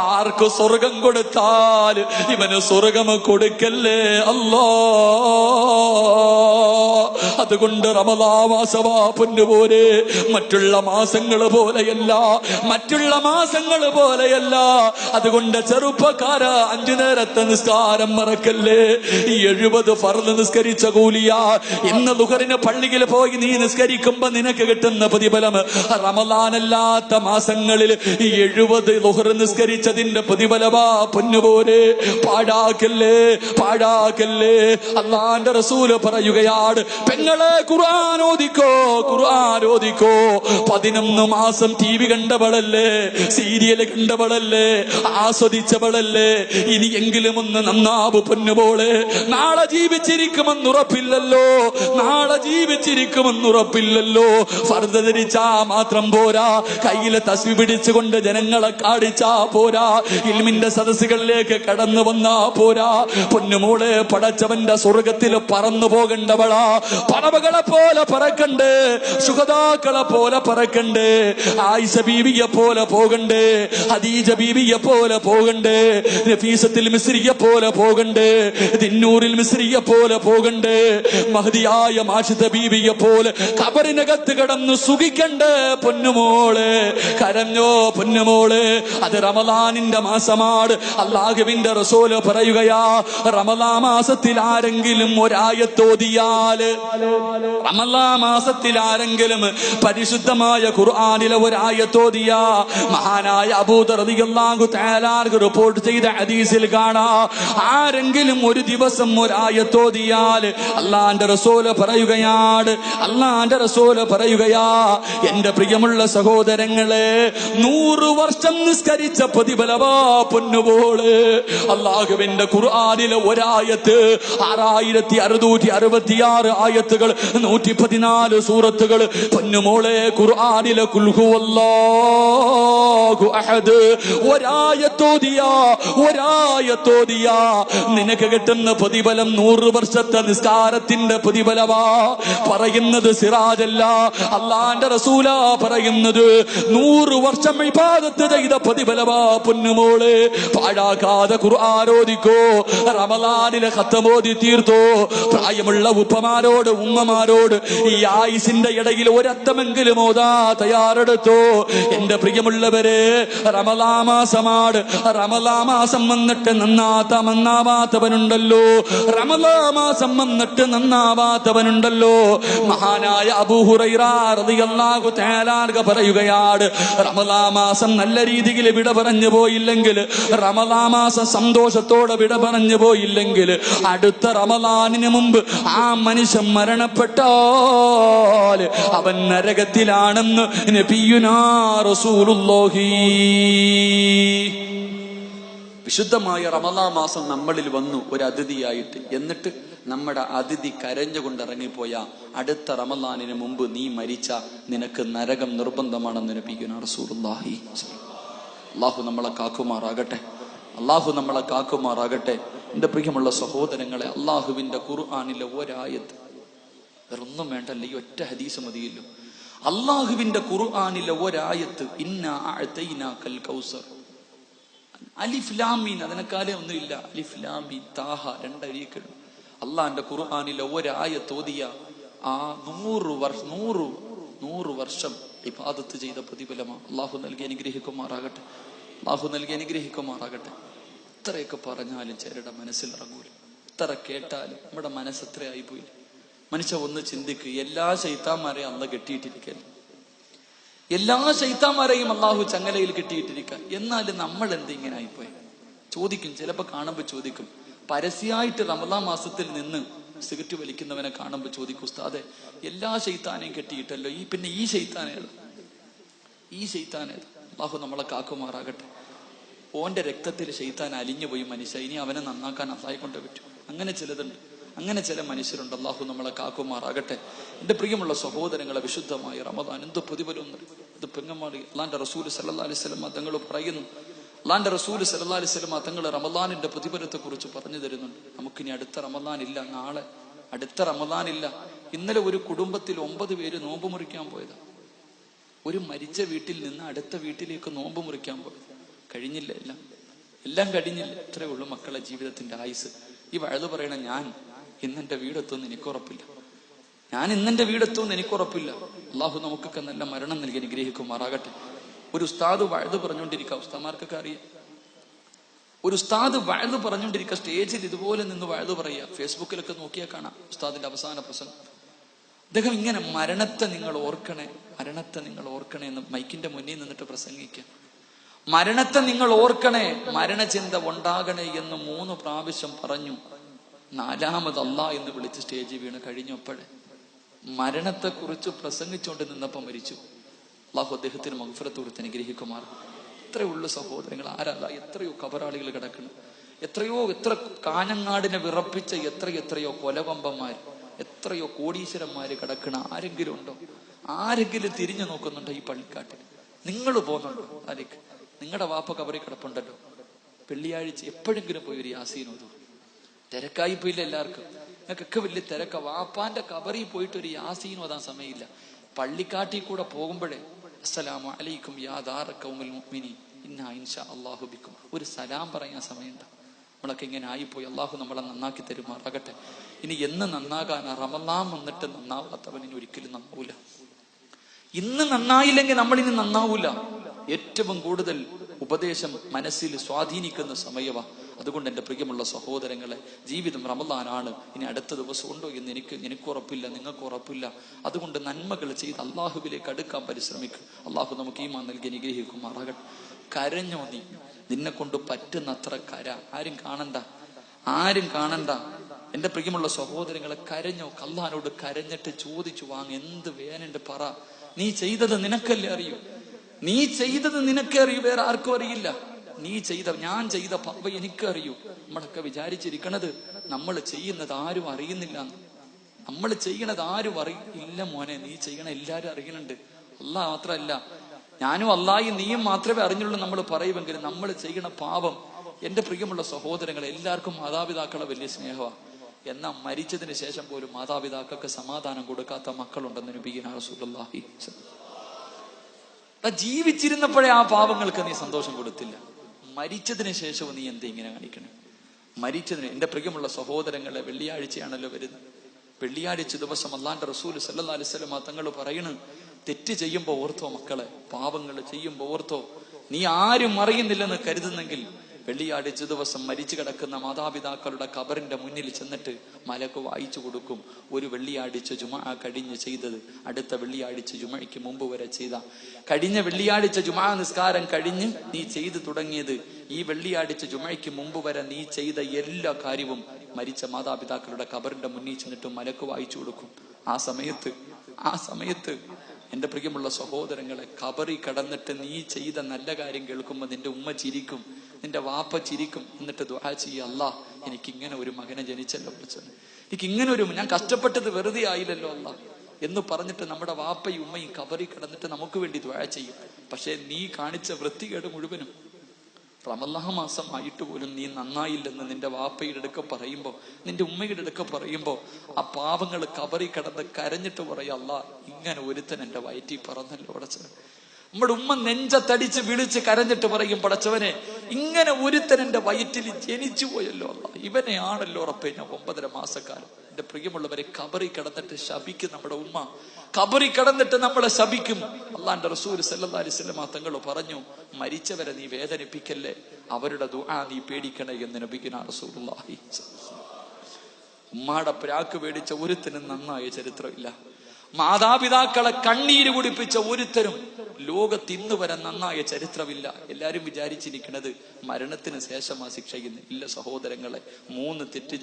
ആർക്ക് സ്വർഗം കൊടുത്താൽ ഇവന് സ്വർഗം കൊടുക്കല്ലേ അല്ലാ. അതുകൊണ്ട് റമളാൻ മാസമാ പൊന്നുപോലെ, മറ്റുള്ള മാസങ്ങൾ പോലെയല്ല, മറ്റുള്ള മാസങ്ങൾ പോലെയല്ല. അതുകൊണ്ട് ചെറുപ്പക്കാര 5 നേരത്തെ നിസ്കാരം മറക്കല്ലേ. 70 ഫർള് നിസ്കരിച്ച കൂലിയാ. ഇന്ന് ദുഹറിന് പള്ളിയിൽ പോയി നീ നിസ്കരിക്കുമ്പോ നിനക്ക് കിട്ടുന്ന പ്രതിഫലം റമളാനല്ലാത്ത മാസങ്ങളിൽ 70 ദുഹർ നിസ്കരിച്ചതിന്റെ പ്രതിഫലമാ പൊന്നുപോലെ. പാഴാക്കല്ലേ, പാഴാക്കല്ലേ. അല്ലാഹുവിന്റെ റസൂല് പറയുകയാണ്, പെങ്ങളെ ഖുർആൻ ഓദിക്കോ, ഖുർആൻ ഓദിക്കോ. 11 മാസം TV കണ്ടവളല്ലേ, സീരിയൽ കണ്ടവളല്ലേ, ആസ്വദിച്ചവളല്ലേ. ഇനിയെങ്കിലും ഒന്ന് നന്നാവ് പൊന്നുപോലെ. നാളെ ജീവിച്ചിരിക്കുമെന്നുറപ്പില്ലല്ലോ, നാളെ ജീവിച്ചിരിക്കുമെന്നുറപ്പില്ലല്ലോ. ഫർദ് ധരിച്ചാ മാത്രം പോരാ, കയ്യിലെ തസ്ബീഹ് പിടിച്ചുകൊണ്ട് ജനങ്ങളെ കാണിച്ചാ പോരാ, ഇൽമിന്റെ സദസ്സുകളിലേക്ക് കടന്നു വന്നാ പോരാ. പൊന്നുമോളെ, പടച്ചവന്റെ സ്വർഗത്തിൽ പറന്നു പോകേണ്ടവളാ. പറവകളെ പോലെ പറക്കണ്ടേ, ശുഹദാക്കളെ പോലെ പറക്കണ്ടേ, ആയിഷ ബീവിയെ പോലെ പോകണ്ടേ, ഖദീജ ബീവിയെ പോലെ പോകണ്ടേ, നഫീസത്തുൽ മിസ്രിയെ പോലെ പോകണ്ടേ, ദിന്നൂറിൽ മിസ്രിയെ പോലെ പോകണ്ടേ, മഹദിയായ മാഷിദ ബീവിയെ പോലെ ഖബറിനകത്ത് കിടന്ന് സുഖിക്കണ്ടേ പൊന്നുമോളെ. കരഞ്ഞോ പൊന്നുമോളെ, അത് റമളാനിന്റെ മാസമാണ്. അല്ലാഹുവിന്റെ റസൂല് പറയുകയാ, റമളാൻ മാസത്തിൽ ആരെങ്കിലും ഒരായത്തോതിയാല്, റമളാൻ മാസത്തിൽ ആരെങ്കിലും പരിശുദ്ധമായ ഖുർആനിലെ ഒരായത്തോതിയാ, മഹാനായ അബൂദർ റളിയല്ലാഹു തആല റിപ്പോർട്ട് ചെയ്ത ഹദീസിൽ കാണാ, ആരെങ്കിലും ഒരു ദിവസം ഒരായത്തോതിയാൽ അല്ലാഹുവിന്റെ റസൂല് പറയുകയാണ്, അല്ലാഹുവിന്റെ റസൂല് പറയുകയാ, എന്റെ പ്രിയമുള്ള സഹോദരങ്ങളെ, 100 വർഷം നിസ്കരിച്ച പ്രതിഫലമാ പൊന്നുപോലെ. അല്ലാഹുവിന്റെ ഖുർആനിലെ ഒരായത്ത് 6666 ആയത്തുകൾ, 114 സൂറത്തുകൾ. പൊന്നുമോളെ, ഖുർആനിലെ ഖുൽ ഹുവല്ലാഹു അഹദ് ഒരായത്തോദിയാ, ഒരായത്തോദിയാ നിനക്ക് കിട്ടുന്ന പ്രതിഫലം 100 വർഷത്തെ നിസ്കാരത്തിന്റെ പ്രതിഫലമാ. പറയുന്നത് സിറാജല്ല, അല്ലാഹുവിന്റെ റസൂലാ പറയുന്നത്. 100 വർഷം ഇബാദത്ത് ചെയ്ത പ്രതിഫലമാ പൊന്നുമോളെ. പാഴാക്കാതെ ഖുർആൻ ഓദിക്കോ, റമളാനിലെ ഖത്ം ഓതി തീർത്തോ. പ്രായമുള്ള ഉപ്പമാരോട് ഉമ്മമാരോട് ഈ ആയുസിന്റെ ഇടയിൽ ഒരത്തമെങ്കിലും ഓതാ തയ്യാറെടുത്തോ. എന്റെ പ്രിയമുള്ളവരെ, റമളാൻ മാസമാണ്. റമളാൻ മാസം വന്നിട്ട് നന്നാവാത്തവനുണ്ടല്ലോ, റമളാൻ മാസം വന്നിട്ട് നന്നാവാത്തവനുണ്ടല്ലോ. മഹാനായ അബൂ ഹുറൈറ റളിയല്ലാഹു തആല പറയുകയാണ്, റമളാൻ മാസം നല്ല രീതിയിൽ വിട പറഞ്ഞു പോയില്ലെങ്കിൽ, റമളാൻ മാസം സന്തോഷത്തോടെ വിട പറഞ്ഞു പോയില്ലെങ്കിൽ, അടുത്ത റമളാനിന് മുമ്പ് ആ മനുഷ്യൻ മരണപ്പെട്ടാൽ അവൻ നരകത്തിലാണെന്ന് നബിയുനാ റസൂലുള്ളാഹി. വിശുദ്ധമായ റമളാൻ മാസം നമ്മളിൽ വന്നു ഒരു അതിഥിയായിട്ട്. എന്നിട്ട് നമ്മുടെ അതിഥി കരഞ്ഞുകൊണ്ട് ഇറങ്ങിപ്പോയ അടുത്ത റമളാനിന് മുമ്പ് നീ മരിച്ച നിനക്ക് നരകം നിർബന്ധമാണെന്ന് നബിയുനാ റസൂലുള്ളാഹി. അല്ലാഹു നമ്മളെ കാക്കുമാറാകട്ടെ, അല്ലാഹു നമ്മളെ കാക്കുമാറാകട്ടെ. എന്റെ പ്രിയമുള്ള സഹോദരങ്ങളെ, അല്ലാഹുവിന്റെ ഖുർആനിലെ ഒരായത്ത്, വേറൊന്നും വേണ്ടല്ലോ, ഈ ഒറ്റ ഹദീസ് മതിയല്ലോ. അല്ലാഹുവിന്റെ ഖുർആനിലെ ഒരായത്ത്, ഇന്നാ അഅതൈനാകൽ കൗസർ, അലിഫ് ലാം മീൻ, അതിനെക്കാലേ ഒന്നുമില്ല. അലിഫ് ലാം മീൻ താഹ, 2 അരിയക്കൾ. അള്ളാന്റെ ഖുർആനിലെ ഒരായത്ത് ഓതിയ ആ 100 വർഷം ഇബാദത്ത് ചെയ്ത പ്രതിഫലമാണ്. അള്ളാഹു നൽകി അനുഗ്രഹിക്കുമാറാകട്ടെ. അള്ളാഹു നൽകി അനുഗ്രഹിക്കുമാറാകട്ടെ. എത്രയൊക്കെ പറഞ്ഞാലും ചിലരുടെ മനസ്സിലിറങ്ങൂല. എത്ര കേട്ടാലും നമ്മുടെ മനസ്സ് എത്ര ആയിപ്പോയില്ല. മനുഷ്യ ഒന്ന് ചിന്തിക്കുക, എല്ലാ ശൈത്താന്മാരെയും അള്ള കെട്ടിയിട്ടിരിക്കൽ, എല്ലാ ശൈത്താന്മാരെയും അള്ളാഹു ചങ്ങലയിൽ കെട്ടിയിട്ടിരിക്കുക. എന്നാലും നമ്മൾ എന്തിങ്ങനെ ആയിപ്പോയി ചോദിക്കും. ചിലപ്പോ കാണുമ്പോ ചോദിക്കും, പരസ്യമായിട്ട് റമദാൻ മാസത്തിൽ നിന്ന് സിഗരറ്റ് വലിക്കുന്നവനെ കാണുമ്പോ ചോദിക്കും, ഉസ്താദെ എല്ലാ ശൈത്താനെയും കെട്ടിയിട്ടല്ലോ, പിന്നെ ഈ ശൈത്താനേതാ? അള്ളാഹു നമ്മളെ കാക്കുമാറാകട്ടെ. ഓന്റെ രക്തത്തിൽ ശൈത്താൻ അലിഞ്ഞു പോയി മനുഷ്യ, ഇനി അവനെ നന്നാക്കാൻ അള്ളാഹെ കൊണ്ടേ പറ്റും. അങ്ങനെ ചിലതുണ്ട്, അങ്ങനെ ചില മനുഷ്യരുണ്ട്. അള്ളാഹു നമ്മളെ കാക്കുമാറാകട്ടെ. എന്റെ പ്രിയമുള്ള സഹോദരങ്ങളെ, വിശുദ്ധമായ റമദാൻ എന്ത് പ്രതിഫലം! ഇത് പെങ്ങന്മാർ, അള്ളാന്റെ റസൂൽ സല്ലല്ലാഹു അലൈഹി വസല്ലം തങ്ങൾ പറയുന്നു, അള്ളാന്റെ റസൂൽ സല്ലല്ലാഹു അലൈഹി വസല്ലം തങ്ങൾ റമദാനിന്റെ പ്രതിഫലത്തെ കുറിച്ച് പറഞ്ഞു തരുന്നുണ്ട്. നമുക്കിനി അടുത്ത റമദാൻ ഇല്ല, നാളെ അടുത്ത റമദാൻ ഇല്ല. ഇന്നലെ ഒരു കുടുംബത്തിൽ 9 പേര് നോമ്പ് മുറിക്കാൻ പോയതാ. ഒരു മരിച്ച വീട്ടിൽ നിന്ന് അടുത്ത വീട്ടിലേക്ക് നോമ്പ് മുറിക്കാൻ പോയത്. കഴിഞ്ഞില്ല, എല്ലാം കഴിഞ്ഞില്ല. ഇത്രയേ ഉള്ളൂ മക്കളെ ജീവിതത്തിന്റെ ആയുസ്. ഈ വഴുത് പറയണ, ഞാൻ ഇന്നെന്റെ വീടെത്തുമെന്ന് എനിക്കുറപ്പില്ല. അള്ളാഹു നമുക്കൊക്കെ നല്ല മരണം നൽകി അനുഗ്രഹിക്കുമാറാകട്ടെ. ഒരു ഉസ്താദ് വഴുത് പറഞ്ഞുകൊണ്ടിരിക്കുക, ഉസ്താദ്മാർക്കൊക്കെ അറിയാം. ഒരു ഉസ്താദ് വഴുത് പറഞ്ഞുകൊണ്ടിരിക്കുക, സ്റ്റേജിൽ ഇതുപോലെ നിന്ന് വഴുത് പറയുക. ഫേസ്ബുക്കിലൊക്കെ നോക്കിയാൽ കാണാം ഉസ്താദിന്റെ അവസാന പ്രസംഗം. അദ്ദേഹം ഇങ്ങനെ മരണത്തെ നിങ്ങൾ ഓർക്കണേ എന്ന് മൈക്കിന്റെ മുന്നിൽ നിന്നിട്ട് പ്രസംഗിക്കുക. മരണത്തെ നിങ്ങൾ ഓർക്കണേ, മരണചിന്ത ഉണ്ടാകണേ എന്ന് 3 പ്രാവശ്യം പറഞ്ഞു. 4ാമത് അല്ലാ എന്ന് വിളിച്ച് സ്റ്റേജിൽ വീണ് കഴിഞ്ഞപ്പോഴേ മരണത്തെ കുറിച്ച് പ്രസംഗിച്ചുകൊണ്ട് നിന്നപ്പം മരിച്ചു. അള്ളാഹു അദ്ദേഹത്തിന് മഗ്ഫിറത്ത് കൊടുത്ത് അനുഗ്രഹിക്കുമാർ. എത്രയുള്ള സഹോദരങ്ങൾ, ആരാ എത്രയോ കബറാളികൾ കിടക്കുന്നു, എത്ര കാഞ്ഞങ്ങാടിനെ വിറപ്പിച്ച എത്രയോ കൊലവമ്പന്മാർ, എത്രയോ കോടീശ്വരന്മാര് കിടക്കണ ആരെങ്കിലും ഉണ്ടോ? ആരെങ്കിലും തിരിഞ്ഞു നോക്കുന്നുണ്ടോ ഈ പള്ളിക്കാട്ടിൽ? നിങ്ങൾ പോകുന്നുണ്ടോ? ആരേക്ക് നിങ്ങളുടെ വാപ്പ കബറി കിടപ്പുണ്ടല്ലോ. വെള്ളിയാഴ്ച എപ്പോഴെങ്കിലും പോയി ഒരു യാസീൻ ഓതും. തിരക്കായി പോയില്ല എല്ലാവർക്കും, നിങ്ങൾക്കൊക്കെ വലിയ തിരക്ക. വാപ്പാന്റെ കബറി പോയിട്ട് ഒരു യാസീൻ ഓതാൻ സമയമില്ല. പള്ളിക്കാട്ടിൽ കൂടെ പോകുമ്പോഴേ അസ്സലാമു അലൈക്കും യാ ദാറ ഖൗമുൽ മുഅ്മിനീൻ ഇന്നാ ഇൻഷാ അല്ലാഹു ബിക്കും ഒരു സലാം പറയാൻ സമയമുണ്ട്. നമ്മളൊക്കെ ഇങ്ങനെ ആയിപ്പോയി. അള്ളാഹു നമ്മളെ നന്നാക്കി തരുമാറാകട്ടെ. ഇനി എന്ന് നന്നാകാൻ? റമളാൻ വന്നിട്ട് നന്നാവാത്തവൻ ഇനി ഒരിക്കലും നന്നാവൂല. ഇന്ന് നന്നായില്ലെങ്കിൽ നമ്മളിനി നന്നാവൂല. ഏറ്റവും കൂടുതൽ ഉപദേശം മനസ്സിൽ സ്വാധീനിക്കുന്ന സമയവാ. അതുകൊണ്ട് എൻ്റെ പ്രിയമുള്ള സഹോദരങ്ങളെ, ജീവിതം റമളാനാണ്. ഇനി അടുത്ത ദിവസം ഉണ്ടോ എന്ന് എനിക്ക് ഉറപ്പില്ല, നിങ്ങൾക്ക് ഉറപ്പില്ല. അതുകൊണ്ട് നന്മകൾ ചെയ്ത് അള്ളാഹുവിലേക്ക് അടുക്കാൻ പരിശ്രമിക്കും. അള്ളാഹു നമുക്ക് ഈമാൻ നൽകി അനുഗ്രഹിക്കുമാറാകട്ടെ. കരഞ്ഞോ നിന്നെ കൊണ്ട് പറ്റുന്നത്ര കര. ആരും കാണണ്ട. എൻ്റെ പ്രിയമുള്ള സഹോദരങ്ങളെ, കരഞ്ഞോ. അള്ളാഹിനോട് കരഞ്ഞിട്ട് ചോദിച്ചു വാങ്ങ, എന്ത് വേനുണ്ട് പറ. നീ ചെയ്തത് നിനക്കല്ലേ അറിയൂ. വേറെ ആർക്കും അറിയില്ല. ഞാൻ ചെയ്ത പാപം എനിക്കറിയൂ. നമ്മളൊക്കെ വിചാരിച്ചിരിക്കണത് നമ്മൾ ചെയ്യുന്നത് ആരും അറിയുന്നില്ല. നമ്മൾ ചെയ്യണത് ആരും അറിയില്ല. മോനെ, നീ ചെയ്യണ എല്ലാരും അറിയണുണ്ട്. അള്ളാഹ് മാത്രമല്ല, ഞാനും അള്ളാഹും നീയും മാത്രമേ അറിഞ്ഞുള്ളൂ നമ്മൾ പറയുമെങ്കിലും നമ്മൾ ചെയ്യണ പാപം, എൻ്റെ പ്രിയമുള്ള സഹോദരങ്ങളെ, എല്ലാവർക്കും മാതാപിതാക്കളെ വലിയ സ്നേഹമാണ്. എന്നാൽ മരിച്ചതിന് ശേഷം പോലും മാതാപിതാക്കൾക്ക് സമാധാനം കൊടുക്കാത്ത മക്കളുണ്ടെന്ന് നബിയുനാ റസൂലുള്ളാഹി. ജീവിച്ചിരുന്നപ്പോഴേ ആ പാവങ്ങൾക്ക് നീ സന്തോഷം കൊടുത്തില്ല, മരിച്ചതിന് ശേഷവും നീ എന്താ ഇങ്ങനെ കാണിക്കണേ? എൻ്റെ പ്രിയമുള്ള സഹോദരങ്ങളെ, വെള്ളിയാഴ്ചയാണല്ലോ വരുന്നത്. വെള്ളിയാഴ്ച ദിവസം അല്ലാഹുവിന്റെ റസൂൽ സല്ലല്ലാഹു അലൈഹി വസല്ലം തങ്ങൾ പറയുന്നു, തെറ്റ് ചെയ്യുമ്പോ ഓർത്തോ മക്കളെ, പാവങ്ങൾ ചെയ്യുമ്പോ ഓർത്തോ. നീ ആരും അറിയുന്നില്ലെന്ന് കരുതുന്നെങ്കിൽ വെള്ളിയാഴ്ച ദിവസം മരിച്ചു കിടക്കുന്ന മാതാപിതാക്കളുടെ ഖബറിന്റെ മുന്നിൽ ചെന്നിട്ട് മലക്ക് വായിച്ചു കൊടുക്കും. ഒരു വെള്ളിയാഴ്ച ജുമുഅ കഴിഞ്ഞ് ചെയ്തത് അടുത്ത വെള്ളിയാഴ്ച ജുമുഅയ്ക്ക് മുമ്പ് വരെ ചെയ്ത, കഴിഞ്ഞ വെള്ളിയാഴ്ച ജുമുഅ നിസ്കാരം കഴിഞ്ഞ് നീ ചെയ്തു തുടങ്ങിയത് ഈ വെള്ളിയാഴ്ച ജുമുഅയ്ക്ക് മുമ്പ് വരെ നീ ചെയ്ത എല്ലാ കാര്യവും മരിച്ച മാതാപിതാക്കളുടെ ഖബറിന്റെ മുന്നിൽ ചെന്നിട്ട് മലക്ക് വായിച്ചു കൊടുക്കും. ആ സമയത്ത് എൻ്റെ പ്രിയമുള്ള സഹോദരങ്ങളെ, ഖബറി കിടന്നിട്ട് നീ ചെയ്ത നല്ല കാര്യം കേൾക്കുമ്പോൾ നിന്റെ ഉമ്മ ചിരിക്കും, നിന്റെ വാപ്പ ചിരിക്കും. എന്നിട്ട് ദുആ ചെയ്യ, അല്ലാഹ് എനിക്കിങ്ങനെ ഒരു മകനെ ജനിച്ചല്ലോ, ഞാൻ കഷ്ടപ്പെട്ടത് വെറുതെ ആയില്ലല്ലോ അല്ലാഹ് എന്ന് പറഞ്ഞിട്ട് നമ്മുടെ വാപ്പയും ഉമ്മയും ഖബറി കിടന്നിട്ട് നമുക്ക് വേണ്ടി ദുആ ചെയ്യും. പക്ഷെ നീ കാണിച്ച വൃത്തികേട് മുഴുവനും റമളാൻ മാസം ആയിട്ട് പോലും നീ നന്നായില്ലെന്ന് നിന്റെ വാപ്പയുടെ അടുക്ക പറയുമ്പോ, നിന്റെ ഉമ്മയുടെ അടുക്ക പറയുമ്പോ, ആ പാവങ്ങൾ ഖബറി കിടന്ന് കരഞ്ഞിട്ട് പറയാ, അല്ലാഹ് ഇങ്ങനെ ഒരുത്തൻ എന്റെ വയറ്റിൽ പറന്നല്ലോ അടച്ചത്. നമ്മുടെ ഉമ്മ നെഞ്ചത്തടിച്ച് വിളിച്ച് കരഞ്ഞിട്ട് പറയും, പടച്ചവനെ, ഇങ്ങനെ ഒരുത്തൻ എന്റെ വയറ്റിൽ ജനിച്ചു പോയല്ലോ അല്ല, ഇവനെയാണല്ലോ ഉറപ്പേ ഞാൻ 9.5 മാസക്കാലം. എന്റെ പ്രിയമുള്ളവരെ, കബറി കിടന്നിട്ട് ശപിക്കും നമ്മുടെ ഉമ്മ, കബറി കിടന്നിട്ട് നമ്മളെ ശപിക്കും. അള്ളാന്റെ റസൂൽ സല്ലല്ലാഹു അലൈഹി വസല്ലം തങ്ങൾ പറഞ്ഞു, മരിച്ചവരെ നീ വേദനിപ്പിക്കല്ലേ, അവരുടെ ദുആ നീ പേടിക്കണേ എന്ന് നബിയുനാ റസൂലുള്ളാഹി. ഉമ്മാടെ പ്രാക്ക് പേടിച്ച ഒരുത്തനും നന്നായ ചരിത്രമില്ല. മാതാപിതാക്കളെ കണ്ണീര് കുടിപ്പിച്ച ഒരുത്തരും ലോകത്ത് ഇന്ന് വരെ നന്നായ ചരിത്രമില്ല. എല്ലാരും വിചാരിച്ചിരിക്കുന്നത് മരണത്തിന് ശേഷമാ ശിക്ഷ. ഇല്ല സഹോദരങ്ങളെ, 3 തെറ്റ്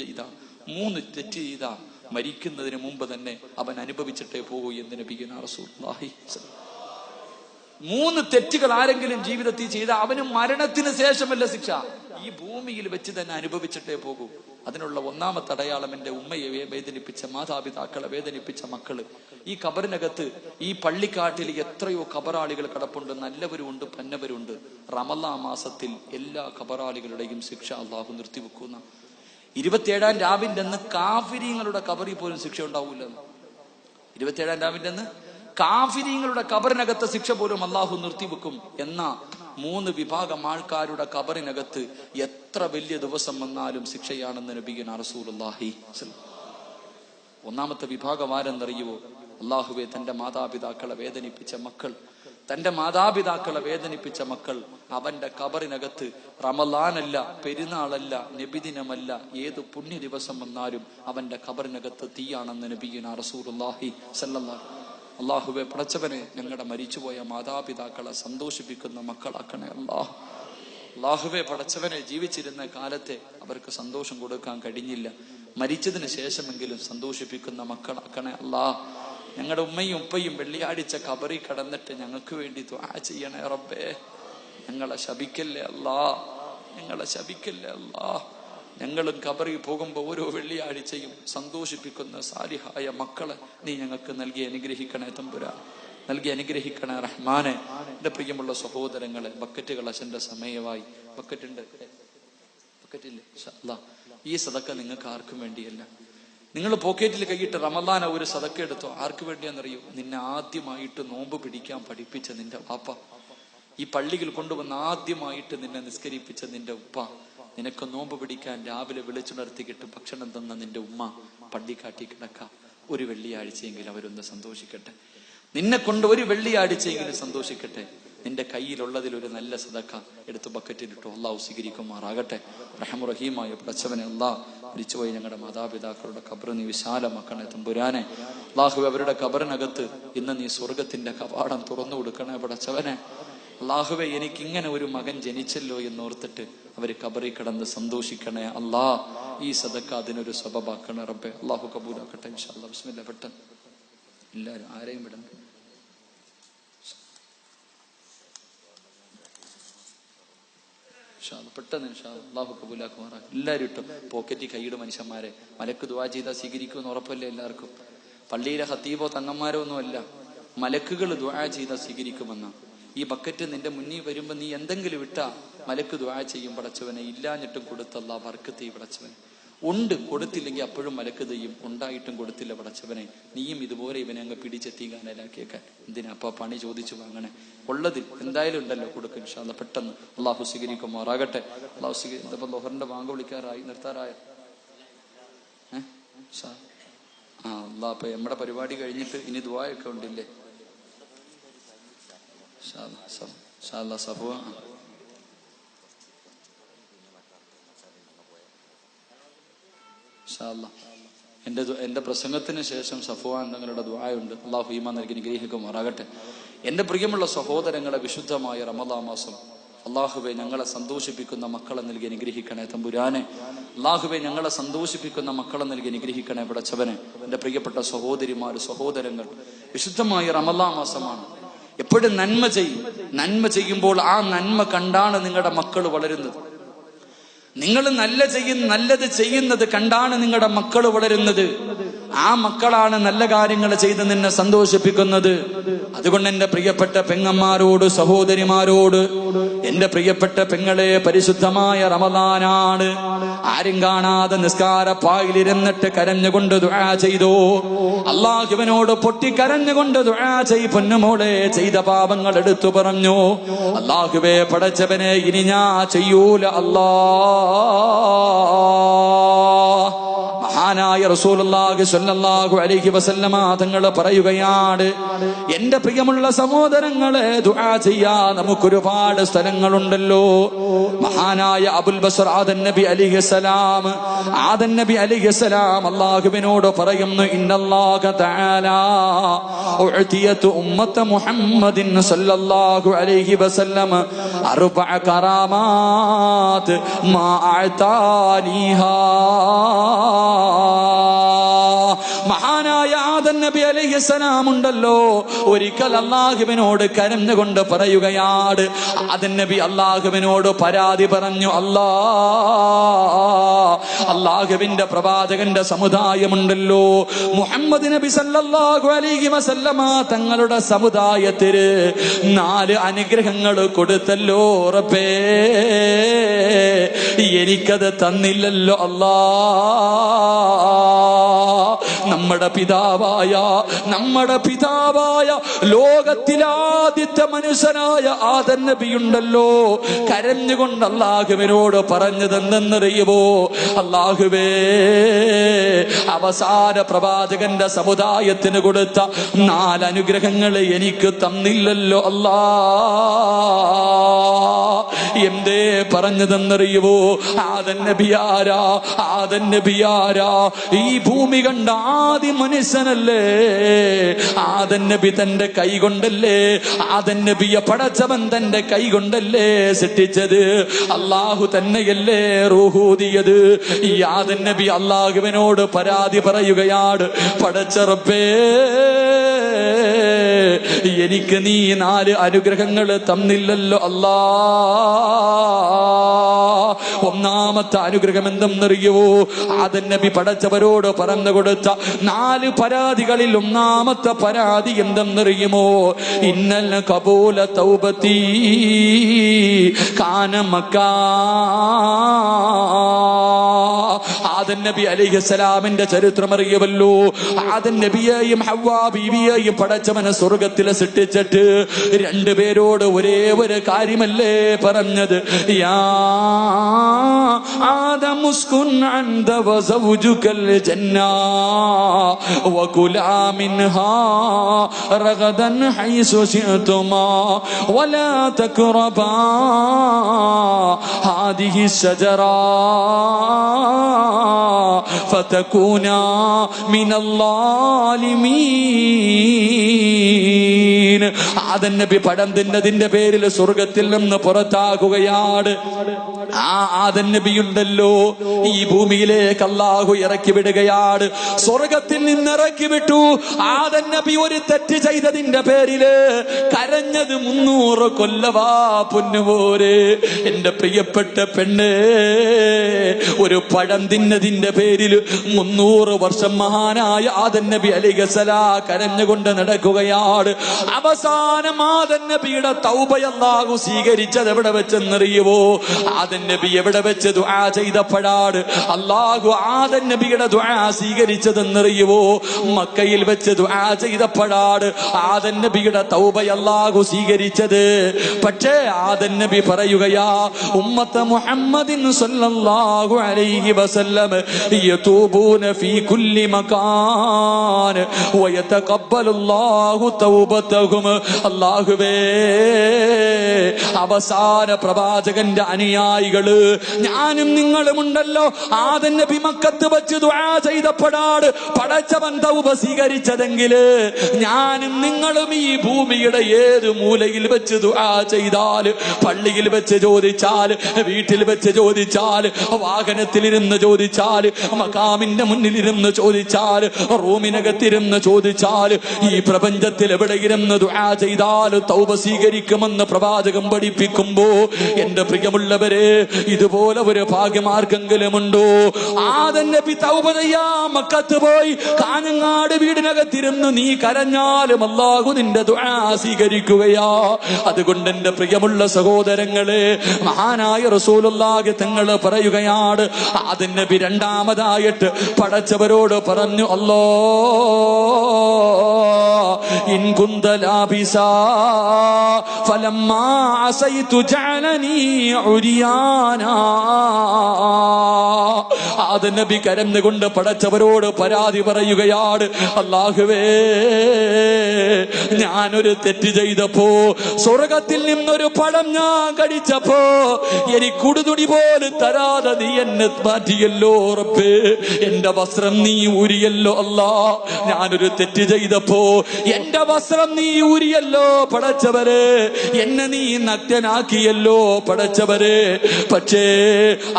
ചെയ്താ മരിക്കുന്നതിന് മുമ്പ് തന്നെ അവൻ അനുഭവിച്ചിട്ടേ പോകൂ എന്ന് നബിയുനാ റസൂലുള്ളാഹി. 3 തെറ്റുകൾ ആരെങ്കിലും ജീവിതത്തിൽ ചെയ്ത അവന് മരണത്തിന് ശേഷമല്ല ശിക്ഷ, ഈ ഭൂമിയിൽ വെച്ച് തന്നെ അനുഭവിച്ചിട്ടേ പോകൂ. അതിനുള്ള ഒന്നാമത്തെ അടയാളം എന്റെ ഉമ്മയെ വേദനിപ്പിച്ച മാതാപിതാക്കളെ വേദനിപ്പിച്ച മക്കള്. ഈ കബറിനകത്ത്, ഈ പള്ളിക്കാട്ടിൽ എത്രയോ കബറാളികൾ കിടപ്പുണ്ട്, നല്ലവരുണ്ട്, പന്നവരുണ്ട്. റമളാൻ മാസത്തിൽ എല്ലാ കബറാളികളുടെയും ശിക്ഷ അള്ളാഹു നിർത്തിവെക്കുന്ന 27-ാം രാവിന്റെ അന്ന് കാഫിരീങ്ങളുടെ കബറിൽ പോലും ശിക്ഷ ഉണ്ടാവൂല. 27-ാം രാവിന്റെ അന്ന് കാഫിരീങ്ങളുടെ കബറിനകത്തെ ശിക്ഷ പോലും അള്ളാഹു നിർത്തിവെക്കും. എന്നാ 3 വിഭാഗം ആൾക്കാരുടെ കബറിനകത്ത് എത്ര വലിയ ദിവസം വന്നാലും ശിക്ഷയാണെന്ന് നബിയുനാ റസൂലുള്ളാഹി. ഒന്നാമത്തെ വിഭാഗം ആരെന്നറിയുവോ? അള്ളാഹുവെ, തന്റെ മാതാപിതാക്കളെ വേദനിപ്പിച്ച മക്കൾ, തന്റെ മാതാപിതാക്കളെ വേദനിപ്പിച്ച മക്കൾ. അവന്റെ കബറിനകത്ത് റമളാനല്ല, പെരുന്നാളല്ല, നബിദിനമല്ല, ഏത് പുണ്യ ദിവസം വന്നാലും അവന്റെ കബറിനകത്ത് തീയാണെന്ന് നബിയുനാ റസൂലുള്ളാഹി സല്ലല്ലാഹു. അള്ളാഹുവെ, പടച്ചവനെ, ഞങ്ങളുടെ മരിച്ചുപോയ മാതാപിതാക്കളെ സന്തോഷിപ്പിക്കുന്ന മക്കളാക്കണേ അല്ലാഹ്. അള്ളാഹുവെ, പടച്ചവനെ, ജീവിച്ചിരുന്ന കാലത്തെ അവർക്ക് സന്തോഷം കൊടുക്കാൻ കഴിഞ്ഞില്ല, മരിച്ചതിന് ശേഷമെങ്കിലും സന്തോഷിപ്പിക്കുന്ന മക്കളാക്കണേ അല്ലാഹ്. ഞങ്ങളുടെ ഉമ്മയും ഉപ്പയും വെള്ളിയാഴ്ച കബറി കടന്നിട്ട് ഞങ്ങൾക്ക് വേണ്ടി ദുആ ചെയ്യണേ റബ്ബേ. ഞങ്ങളെ ശപിക്കല്ലേ അല്ലാഹ്, ഞങ്ങളെ ശപിക്കല്ലേ അല്ലാഹ്. ഞങ്ങളും കബറിൽ പോകുമ്പോൾ ഓരോ വെള്ളിയാഴ്ചയും സന്തോഷിപ്പിക്കുന്ന സാലിഹായ മക്കളെ നീ ഞങ്ങൾക്ക് നൽകി അനുഗ്രഹിക്കണേ തമ്പുരാൻ, നൽകി അനുഗ്രഹിക്കണേ റഹ്മാനെ. എന്റെ പ്രിയമുള്ള സഹോദരങ്ങളെ, ബക്കറ്റുകൾ അച്ഛന്റെ സമയമായി. ബക്കറ്റില്ലേ? ഈ സദക്ക നിങ്ങൾക്ക് ആർക്കും വേണ്ടിയല്ല. നിങ്ങൾ പോക്കറ്റിൽ കൈയിട്ട് റമളാൻ ഒരു സദക്ക എടുത്തോ. ആർക്ക് വേണ്ടിയാണെന്നറിയോ? നിന്നെ ആദ്യമായിട്ട് നോമ്പ് പിടിക്കാൻ പഠിപ്പിച്ച നിന്റെ വാപ്പ, ഈ പള്ളിയിൽ കൊണ്ടുവന്ന് ആദ്യമായിട്ട് നിന്നെ നിസ്കരിപ്പിച്ച നിന്റെ ഉപ്പ, നിനക്ക് നോമ്പ് പിടിക്കാൻ രാവിലെ വിളിച്ചുണർത്തിക്കിട്ട് ഭക്ഷണം തന്ന നിന്റെ ഉമ്മ പള്ളിക്കാട്ടി കിടക്കാം. ഒരു വെള്ളിയാഴ്ചയെങ്കിലും അവരൊന്ന് സന്തോഷിക്കട്ടെ, നിന്നെ കൊണ്ട് ഒരു വെള്ളിയാഴ്ചയെങ്കിലും സന്തോഷിക്കട്ടെ. നിന്റെ കയ്യിലുള്ളതിൽ ഒരു നല്ല സദക്ക എടുത്ത് ബക്കറ്റിലിട്ടു. അള്ളാഹു സ്വീകരിക്കുമാറാകട്ടെ. റഹീമായ പടച്ചവനെ, അള്ളാഹ് മരിച്ചുപോയി ഞങ്ങളുടെ മാതാപിതാക്കളുടെ ഖബറ് നീ വിശാലമാക്കണേ തമ്പുരാനെ. അള്ളാഹു അവരുടെ ഖബറിനകത്ത് ഇന്ന് നീ സ്വർഗത്തിന്റെ കവാടം തുറന്നു കൊടുക്കണേ പടച്ചവനെ. അള്ളാഹുവെ, എനിക്കിങ്ങനെ ഒരു മകൻ ജനിച്ചല്ലോ എന്നോർത്തിട്ട് അവര് ഖബറിൽ കിടന്ന് സന്തോഷിക്കണേ അള്ളാഹ്. ഈ സദക്ക അതിനൊരു സബബാക്കണേ റബ്ബെ. അള്ളാഹു കബൂലാക്കട്ടെ ഇൻഷാ അല്ലാഹ്. ബിസ്മില്ലാ. പെട്ടെന്ന് എല്ലാവരും, ആരെയും വിടണം. പെട്ടെന്ന് അള്ളാഹു കബൂലാക്കുമാറാ. എല്ലാവരും ഇട്ടും പോക്കറ്റിൽ കൈയിടും. മനുഷ്യന്മാരെ, മലക്ക് ദുആ ചെയ്താൽ സ്വീകരിക്കുമെന്ന് ഉറപ്പല്ലേ എല്ലാവർക്കും? പള്ളിയിലെ ഖത്തീബോ തങ്ങന്മാരോ ഒന്നുമല്ല, മലക്കുകൾ ദുആ ചെയ്താൽ സ്വീകരിക്കുമെന്ന. ഈ ബക്കറ്റ് നിന്റെ മുന്നിൽ വരുമ്പോ നീ എന്തെങ്കിലും ഇട്ടാ മലക്ക് ദുആ ചെയ്യും പടച്ചവനെ. ഇല്ലാഞ്ഞിട്ടും കൊടുത്തല്ല ബർക്കത്ത് ചെയ്യും പടച്ചവനെ. ഉണ്ട്, കൊടുത്തില്ലെങ്കിൽ അപ്പോഴും മലക്ക് ചെയ്യും. ഉണ്ടായിട്ടും കൊടുത്തില്ല പടച്ചവനെ, നീയും ഇതുപോലെ ഇവനെ അങ്ങ് പിടിച്ചെത്തിക്കാനലാക്കിയേക്കാൻ. എന്തിനാ അപ്പൊ പണി ചോദിച്ചു വാങ്ങണേ? ഉള്ളതിൽ എന്തായാലും ഉണ്ടല്ലോ, കൊടുക്കും ഇൻഷാ അല്ലാഹ്. പെട്ടെന്ന് അള്ളാഹു സ്വീകരിക്കുമാറാകട്ടെ. അള്ളാഹു സ്വീകരിക്കും. ലോഹറിന്റെ വാങ്ക് വിളിക്കാറായി, നിർത്താറായ അള്ളാഹ്. അപ്പൊ നമ്മുടെ പരിപാടി കഴിഞ്ഞിട്ട് ഇനി ദുആയൊക്കെ ഉണ്ടില്ലേ? സഫുവ എന്റെ പ്രസംഗത്തിന് ശേഷം സഫുവാൻ തങ്ങളുടെ ദുആയുണ്ട്. അള്ളാഹു ഈമാൻ നൽകി അനുഗ്രഹിക്കുമാറാകട്ടെ. എന്റെ പ്രിയമുള്ള സഹോദരങ്ങളെ, വിശുദ്ധമായ റമളാൻ മാസം അള്ളാഹുവെ ഞങ്ങളെ സന്തോഷിപ്പിക്കുന്ന മക്കളെ നൽകി അനുഗ്രഹിക്കണേ തമ്പുരാനെ. അള്ളാഹുവെ ഞങ്ങളെ സന്തോഷിപ്പിക്കുന്ന മക്കളെ നൽകി അനുഗ്രഹിക്കണേ പടച്ചവനെ. എന്റെ പ്രിയപ്പെട്ട സഹോദരിമാര്, സഹോദരങ്ങൾ, വിശുദ്ധമായ റമളാൻ മാസമാണ്. എപ്പോഴും നന്മ ചെയ്യും. നന്മ ചെയ്യുമ്പോൾ ആ നന്മ കണ്ടാണ് നിങ്ങളുടെ മക്കൾ വളരുന്നത്. നിങ്ങൾ നല്ലത് ചെയ്യുന്നത് കണ്ടാണ് നിങ്ങളുടെ മക്കൾ വളരുന്നത്. ആ മക്കളാണ് നല്ല കാര്യങ്ങൾ ചെയ്ത് നിന്നെ സന്തോഷിപ്പിക്കുന്നത്. അതുകൊണ്ട് എന്റെ പ്രിയപ്പെട്ട പെങ്ങന്മാരോട്, സഹോദരിമാരോട്, എന്റെ പ്രിയപ്പെട്ട പെങ്ങളെ, പരിശുദ്ധമായ റമളാനാണ്. ആരും കാണാതെ നിസ്കാരപ്പായിലിരുന്നിട്ട് കരഞ്ഞുകൊണ്ട് ദുആ ചെയ്തു. അള്ളാഹുവിനോട് പൊട്ടിക്കരഞ്ഞുകൊണ്ട് ദുആ പൊന്നുമോളെ ചെയ്ത പാപങ്ങൾ എടുത്തു പറഞ്ഞു. അള്ളാഹുവേ പടച്ചവനെ ഇനി ഞാൻ ചെയ്യൂല അല്ലാ. മഹാനായ റസൂലുള്ളാഹി സ്വല്ലല്ലാഹു അലൈഹി വസല്ലമ തങ്ങൾ പറയുകയാണ്, എന്റെ പ്രിയമുള്ള സഹോദരങ്ങളെ, ദുആ ചെയ്യാൻ നമുക്കൊരുപാട് സ്ഥലങ്ങളുണ്ടല്ലോ. മഹാനായ അബുൽ ബസർ ആദൻ നബി അലൈഹിസ്സലാം അല്ലാഹുവിനോട് പറയുന്നു, ഇന്നല്ലാഹ തആല ഉഅതിയതു ഉമ്മത മുഹമ്മദിൻ സല്ലല്ലാഹു അലൈഹി വസല്ലം അർബഅ കറാമാത് മാ അഅതാനിഹാ. മഹാനായ ആദൻ നബി അലൈഹിസ്സലാം ഉണ്ടല്ലോ, ഒരിക്കൽ അല്ലാഹുവിനോട് കരഞ്ഞുകൊണ്ട് പറയുകയാണ്. ആദൻ നബി അല്ലാഹുവിനോട് പരാതി പറഞ്ഞു, അല്ലാഹുവിന്റെ പ്രവാചകന്റെ സമുദായമുണ്ടല്ലോ, മുഹമ്മദ് നബി സല്ലല്ലാഹു അലൈഹി വസല്ലമ തങ്ങളുടെ സമുദായത്തിന് 4 അനുഗ്രഹങ്ങൾ കൊടുത്തല്ലോ റബ്ബേ, എനിക്കത് തന്നില്ലല്ലോ അല്ലാ. നമ്മുടെ പിതാവായ ലോകത്തിലാദ്യത്തെ മനുഷ്യനായ ആദൻ നബിയുണ്ടല്ലോ, കരഞ്ഞുകൊണ്ട് അല്ലാഹുവിനോട് പറഞ്ഞതെന്തെന്നറിയുമോ? അല്ലാഹുവേ, അവസാന പ്രവാചകന്റെ സമുദായത്തിന് കൊടുത്ത 4 അനുഗ്രഹങ്ങൾ എനിക്ക് തന്നില്ലല്ലോ അല്ലാ. എന്തേ പറഞ്ഞതെന്നറിയുമോ? ആദൻ നബിയാരാ ഈ ഭൂമി കണ്ട ആദ്യ മനുഷ്യനല്ലേ. ആദൻ നബി തന്റെ കൈ കൊണ്ടല്ലേ, ആദൻ നബിയെ പടച്ചവൻ തന്റെ കൈ കൊണ്ടല്ലേ സൃഷ്ടിച്ചത്. അല്ലാഹു തന്നെയല്ലേ റൂഹൂദിയത്. ഈ ആദൻ നബി അല്ലാഹുവിനോട് പരാതി പറയുകയാണ്, പടച്ച റബ്ബേ, എനിക്ക് നീ 4 അനുഗ്രഹങ്ങൾ തന്നില്ലല്ലോ അല്ലാ. ഒന്നാമത്തെ അനുഗ്രഹം എന്തെന്നറിയുവോ? ആദൻ നബി പടച്ചവരോട് പറഞ്ഞു കൊടുത്ത 4 പരാതികളിൽ ഒന്നാമത്തെ പരാതി എന്തെന്നറിയുമോ? ഇന്നൽ ഖബൂല തൗബതി കാന മക്കാ. ആദൻ നബി അലൈഹിസ്സലാമിന്റെ ചരിത്രം അറിയുമല്ലോ. ആദൻ നബിയെയും ഹവ്വാ ബീവിയെയും പടച്ചവനെ സ്വർഗത്തിലെ സൃഷ്ടിച്ചിട്ട് 2 പേരോട് ഒരേ ഒരു കാര്യമല്ലേ പറഞ്ഞത്? യാ ആദം ഉസ്കുൻ അൻത വസൗജുകൽ ജന്നാ വകുലാ മിൻഹാ റഗദൻ ഹൈസു ശിഅതുമാ വലാ തഖറബാ ഹാദിഹി ശജറാ ഫതകൂനാ മിനൽ ളാലിമീൻ. ആദൻ നബി പഴം തിന്നതിന്റെ പേരിൽ സ്വർഗത്തിൽ നിന്ന് പുറത്താകുകയാണ്. ആ ആദൻ നബിയുണ്ടല്ലോ, ഈ ഭൂമിയിലേക്ക് അല്ലാഹു ഇറക്കി വിടുകയാണ്. സ്വർഗത്തിൽ നിന്ന് ഇറക്കി വിട്ടു. ആദൻ നബി ഒരു തെറ്റ് ചെയ്തതിന്റെ പേരില് കരഞ്ഞത് 300 കൊല്ലവാ പൊന്നുപോരെ. എന്റെ പ്രിയപ്പെട്ട പെണ്ണ്, ഒരു പഴം തിന്നതിന്റെ പേരിൽ 300 വർഷം മഹാനായ ആദൻ നബി അലൈഹിസ്സലാം കരഞ്ഞുകൊണ്ട് നടക്കുകയാണ്. അവസാനം ആദൻ നബിയുടെ തൗബ അല്ലാഹു സ്വീകരിച്ചത് എവിടെ വെച്ചെന്നറിയുവോ? ആദൻ നബി എവിടെ വെച്ച് ദുആ ചെയ്തപ്പോഴാണ് അല്ലാഹു ആദൻ നബിയുടെ ദുആ സ്വീകരിച്ചതെന്നറിയുവോ? മക്കയിൽ വെച്ച് ദുആ ചെയ്തപ്പോഴാണ് ആദൻ നബിയുടെ തൗബ അല്ലാഹു സ്വീകരിച്ചത്. പക്ഷേ ആദൻ നബി പറയുകയാ, ഉമ്മത്ത മുഹമ്മദിൻ സല്ലല്ലാഹു അലൈഹി വസല്ലം യതൂബൂന ഫീ കുല്ലി മകാൻ വയതഖബ്ബലുല്ലാഹു തൗബതഹും. അല്ലാഹുവേ, അവസാന പ്രവാചകന്റെ അനുയായികള് ഞാനും നിങ്ങളും ഉണ്ടല്ലോ, ആദൻ നബി മക്കത്ത് വെച്ച് ദുആ ചെയ്തപ്പോഴാണ് പടച്ചവൻ തൗബ സ്വീകരിച്ചതെങ്കില് ഞാനും നിങ്ങളും ഈ ഭൂമിയുടെ ഏത് മൂലയിൽ വെച്ച് ദുആ ചെയ്താൽ, പള്ളിയിൽ വെച്ച് ചോദിച്ചാൽ, വീട്ടിൽ വെച്ച് ചോദിച്ചാൽ, വാഹനത്തിലിരുന്ന് ചോദിച്ചാൽ, മഖാമിന്റെ മുന്നിലിരുന്ന് ചോദിച്ചാൽ, റൂമിനകത്തിരുന്ന് ചോദിച്ചാൽ, ഈ പ്രപഞ്ചത്തിൽ എവിടെയിരുന്ന് ദുആ ചെയ്ത ചെയ്താൽ തൗബ സ്വീകരിക്കുമെന്ന് പ്രവാചകം പഠിപ്പിക്കുമ്പോ എന്റെ പ്രിയമുള്ളവരെ ഇതുപോലെ ഒരു ഭാഗ്യമാർക്കെങ്കിലുമുണ്ടോ? ആദം നബി തൗബ ചെയ്യാൻ മക്കത്ത് പോയി കാഞ്ഞങ്ങാട് വീടിനകത്തിരുന്ന് നീ കരഞ്ഞാലും അല്ലാഹു നിന്റെ ദുആ സ്വീകരിക്കുകയാ. അതുകൊണ്ട് എന്റെ പ്രിയമുള്ള സഹോദരങ്ങളെ, മഹാനായ റസൂലുള്ളാഹി തങ്ങൾ പറയുകയാണ്, ആദം നബി രണ്ടാമതായിട്ട് പടച്ചവരോട് പറഞ്ഞു, അല്ലാ ഇൻ കുന്ത ലാബിസാ ഫലമ്മാ അസൈതു ജഅലനീ ഉരിയാനാ. ആദം നബി കരഞ്ഞുകൊണ്ട് പടച്ചവരോട് പരാതി പറയുകയാണ്, അല്ലാഹുവേ ഞാനൊരു തെറ്റ് ചെയ്തപ്പോ, സ്വർഗത്തിൽ നിന്നൊരു പഴം ഞാൻ കടിച്ചപ്പോ എനിക്ക് കുടുതുടി പോലും തരാതെ നീ എന്നെ മാറ്റിയല്ലോ റബ്ബേ. എന്റെ വസ്ത്രം നീ ഊരിയല്ലോ അല്ലാ. ഞാനൊരു തെറ്റ് ചെയ്തപ്പോ എന്റെ വസ്ത്രം നീ ഊരിയല്ലോ പടച്ചവരെ. എന്നെ നീ നഗ്നനാക്കിയല്ലോ പടച്ചവരെ. പക്ഷേ